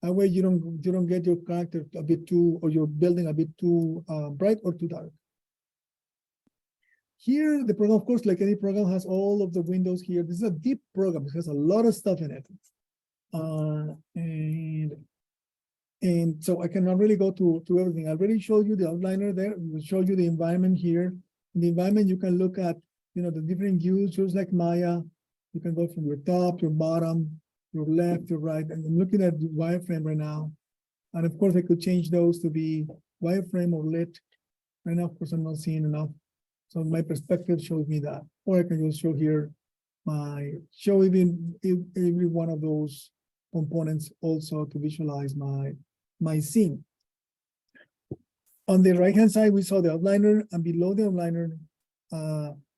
[SPEAKER 1] That way you don't get your character a bit too, or your building a bit too bright or too dark. Here, the program, of course, like any program, has all of the windows here. This is a deep program. It has a lot of stuff in it. And so I cannot really go to everything. I already showed you the outliner there. We showed you the environment here. In the environment, you can look at, the different views, just like Maya. You can go from your top, your bottom, your left, your right. And I'm looking at the wireframe right now. And of course, I could change those to be wireframe or lit. Right now, of course, I'm not seeing enough. So my perspective shows me that. Or I can just show here show even every one of those components also to visualize my scene. On the right-hand side, we saw the outliner, and below the outliner,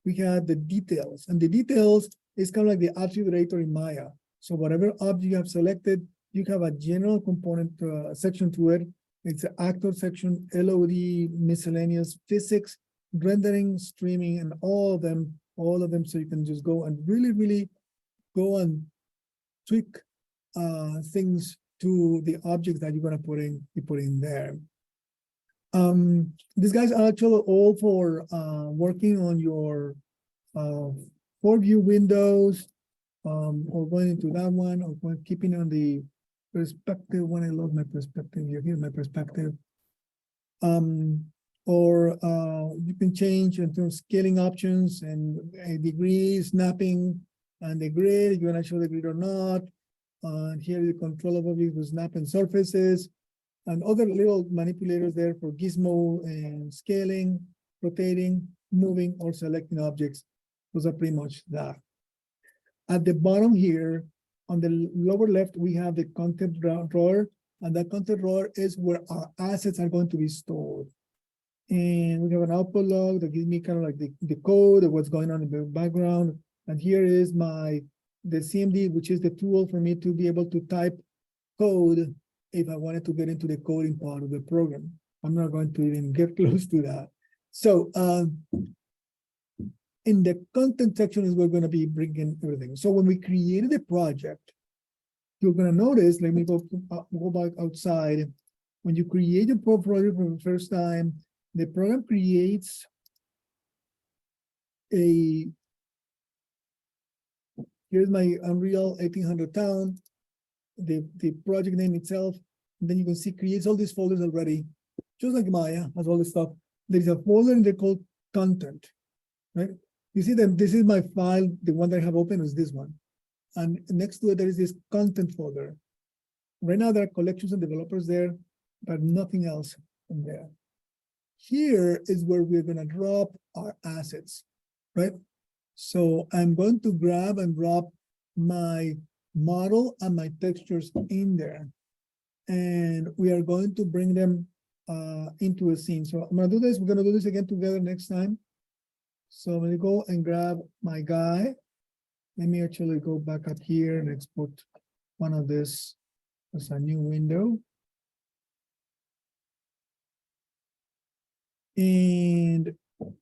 [SPEAKER 1] we had the details. And the details is kind of like the attribute editor in Maya. So whatever object you have selected, you have a general component section to it. It's an actor section, LOD, miscellaneous, physics, rendering, streaming, and all of them. So you can just go and really go and tweak things to the objects that you're gonna be putting there. These guys are actually all for working on your 4-view windows, or going into that one, or keeping on the perspective. When I load my perspective, you hear my perspective. Or you can change into scaling options and degrees, snapping, and the grid. You want to show the grid or not. And here the control of objects with snap and surfaces, and other little manipulators there for gizmo and scaling, rotating, moving, or selecting objects. Those are pretty much that. At the bottom here, on the lower left, we have the content drawer, and that content drawer is where our assets are going to be stored. And we have an output log that gives me kind of like the code of what's going on in the background. And here is the CMD, which is the tool for me to be able to type code if I wanted to get into the coding part of the program. I'm not going to even get close to that. So in the content section is where we're going to be bringing everything. So when we created the project, you're going to notice, let me go back outside. When you create a project for the first time, the program creates here's my Unreal 1800 town, the project name itself. And then you can see creates all these folders already, just like Maya has all this stuff. There's a folder in there called content, right? You see that this is my file, the one that I have open is this one. And next to it, there is this content folder. Right now, there are collections and developers there, but nothing else in there. Here is where we're going to drop our assets, right? So I'm going to grab and drop my model and my textures in there. And we are going to bring them into a scene. So I'm going to do this. We're going to do this again together next time. So I'm going to go and grab my guy. Let me actually go back up here and export one of this as a new window. And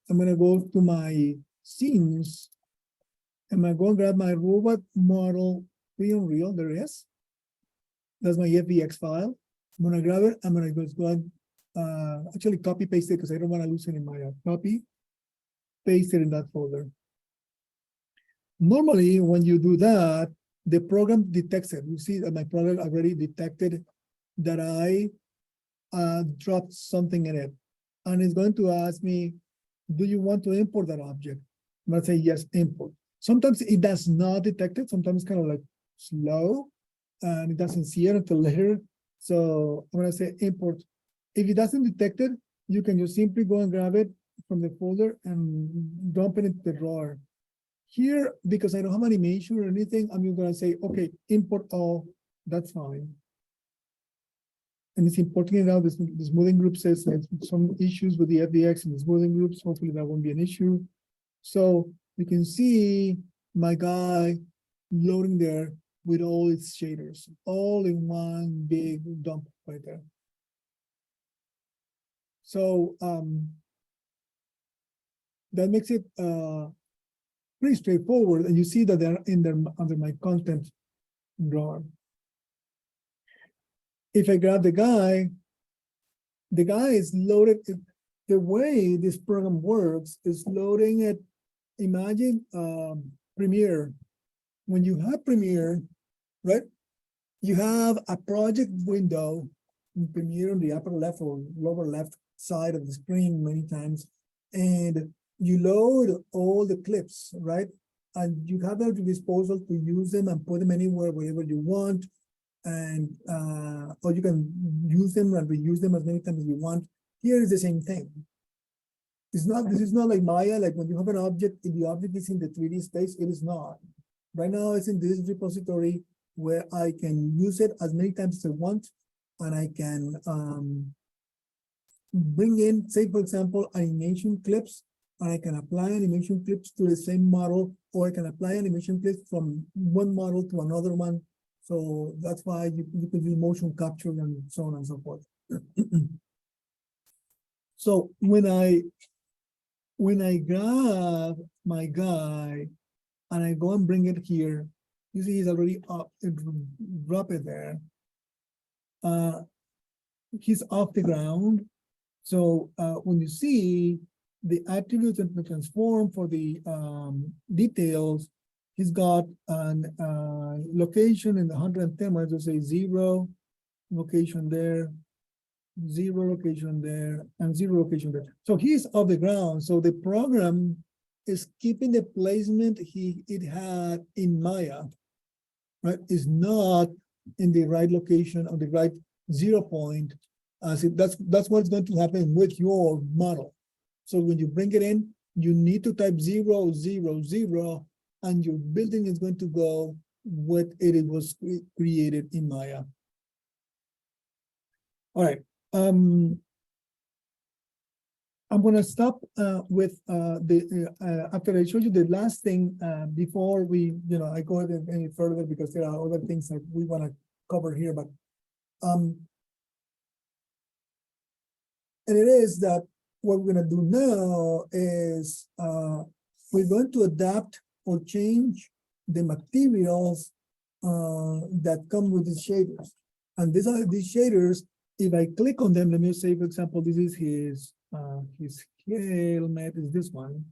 [SPEAKER 1] I'm going to go to my scenes. I'm going to go and grab my robot model Unreal. There it is. That's my FBX file. I'm going to grab it. I'm going to go and actually copy paste it because I don't want to lose it in my copy. Paste it in that folder. Normally, when you do that, the program detects it. You see that my program already detected that I dropped something in it. And it's going to ask me, do you want to import that object? I'm going to say, yes, import. Sometimes it does not detect it. Sometimes it's kind of like slow and it doesn't see it until later. So I'm going to say import. If it doesn't detect it, you can just simply go and grab it from the folder and dump it into the drawer. Here, because I don't have animation or anything, I'm just going to say, okay, import all. That's fine. And it's importing it out. The smoothing group says there's some issues with the FBX and the smoothing groups. Hopefully that won't be an issue. So you can see my guy loading there with all its shaders, all in one big dump right there. So that makes it pretty straightforward. And you see that they're in there under my content drawer. If I grab the guy is loaded. The way this program works is loading it. Imagine Premiere. When you have Premiere, right? You have a project window in Premiere on the upper left or lower left side of the screen many times. And you load all the clips, right? And you have at your disposal to use them and put them anywhere, wherever you want. And or you can use them and reuse them as many times as you want. Here is the same thing. This is not like Maya, like when you have an object, if the object is in the 3D space, it is not. Right now, it's in this repository where I can use it as many times as I want, and I can bring in, say, for example, animation clips, and I can apply animation clips to the same model, or I can apply animation clips from one model to another one. So that's why you could use motion capture and so on and so forth. So when I grab my guy and I go and bring it here, you see he's already up, drop it there. He's off the ground. So when you see the attributes and the transform for the details, he's got an location in the 110, I just say 0, location there, 0 location there, and 0 location there. So he's off the ground. So the program is keeping the placement it had in Maya, right? Is not in the right location or the right 0 point. That's what's going to happen with your model. So when you bring it in, you need to type 0, 0, 0, and your building is going to go what it was created in Maya. All right. I'm gonna stop with after I showed you the last thing before I go any further, because there are other things that we want to cover here, but and it is that what we're gonna do now is we're going to adapt or change the materials that come with these shaders. And these shaders, if I click on them, let me say, for example, this is his helmet is this one.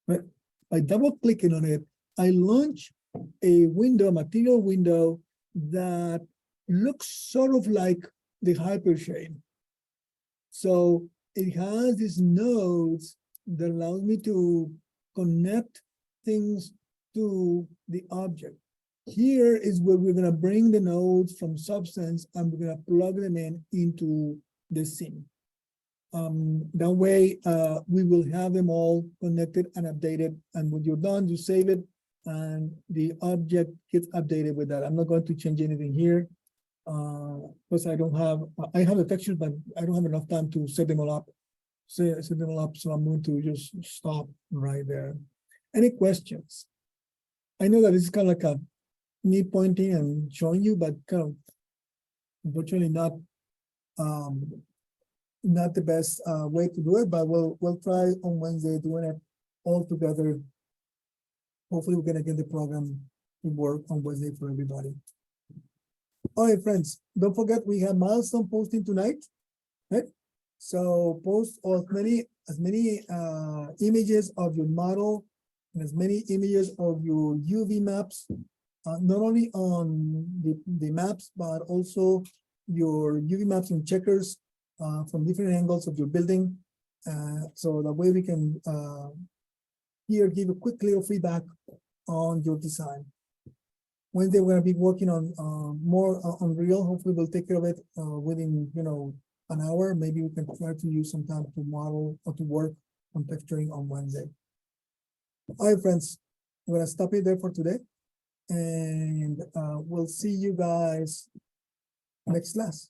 [SPEAKER 1] But by double clicking on it, I launch a window, a material window that looks sort of like the hypershade. So it has these nodes that allows me to connect things to the object. Here is where we're gonna bring the nodes from Substance and we're gonna plug them into the scene. That way, we will have them all connected and updated. And when you're done, you save it and the object gets updated with that. I'm not going to change anything here because I have the textures, but I don't have enough time to set them all up. Set them all up, so I'm going to just stop right there. Any questions? I know that this is kind of like me pointing and showing you, but kind of unfortunately not the best way to do it, but we'll try on Wednesday doing it all together. Hopefully we're gonna get the program to work on Wednesday for everybody. All right, friends, don't forget we have milestone posting tonight, right? So post as many images of your model and as many images of your UV maps, not only on the maps, but also your UV maps and checkers from different angles of your building. So that way we can here give a quick little feedback on your design. Wednesday we're gonna be working on more on Real. Hopefully we'll take care of it within an hour. Maybe we can try to use some time to model or to work on texturing on Wednesday. All right, friends, we're gonna stop it there for today, and we'll see you guys next class.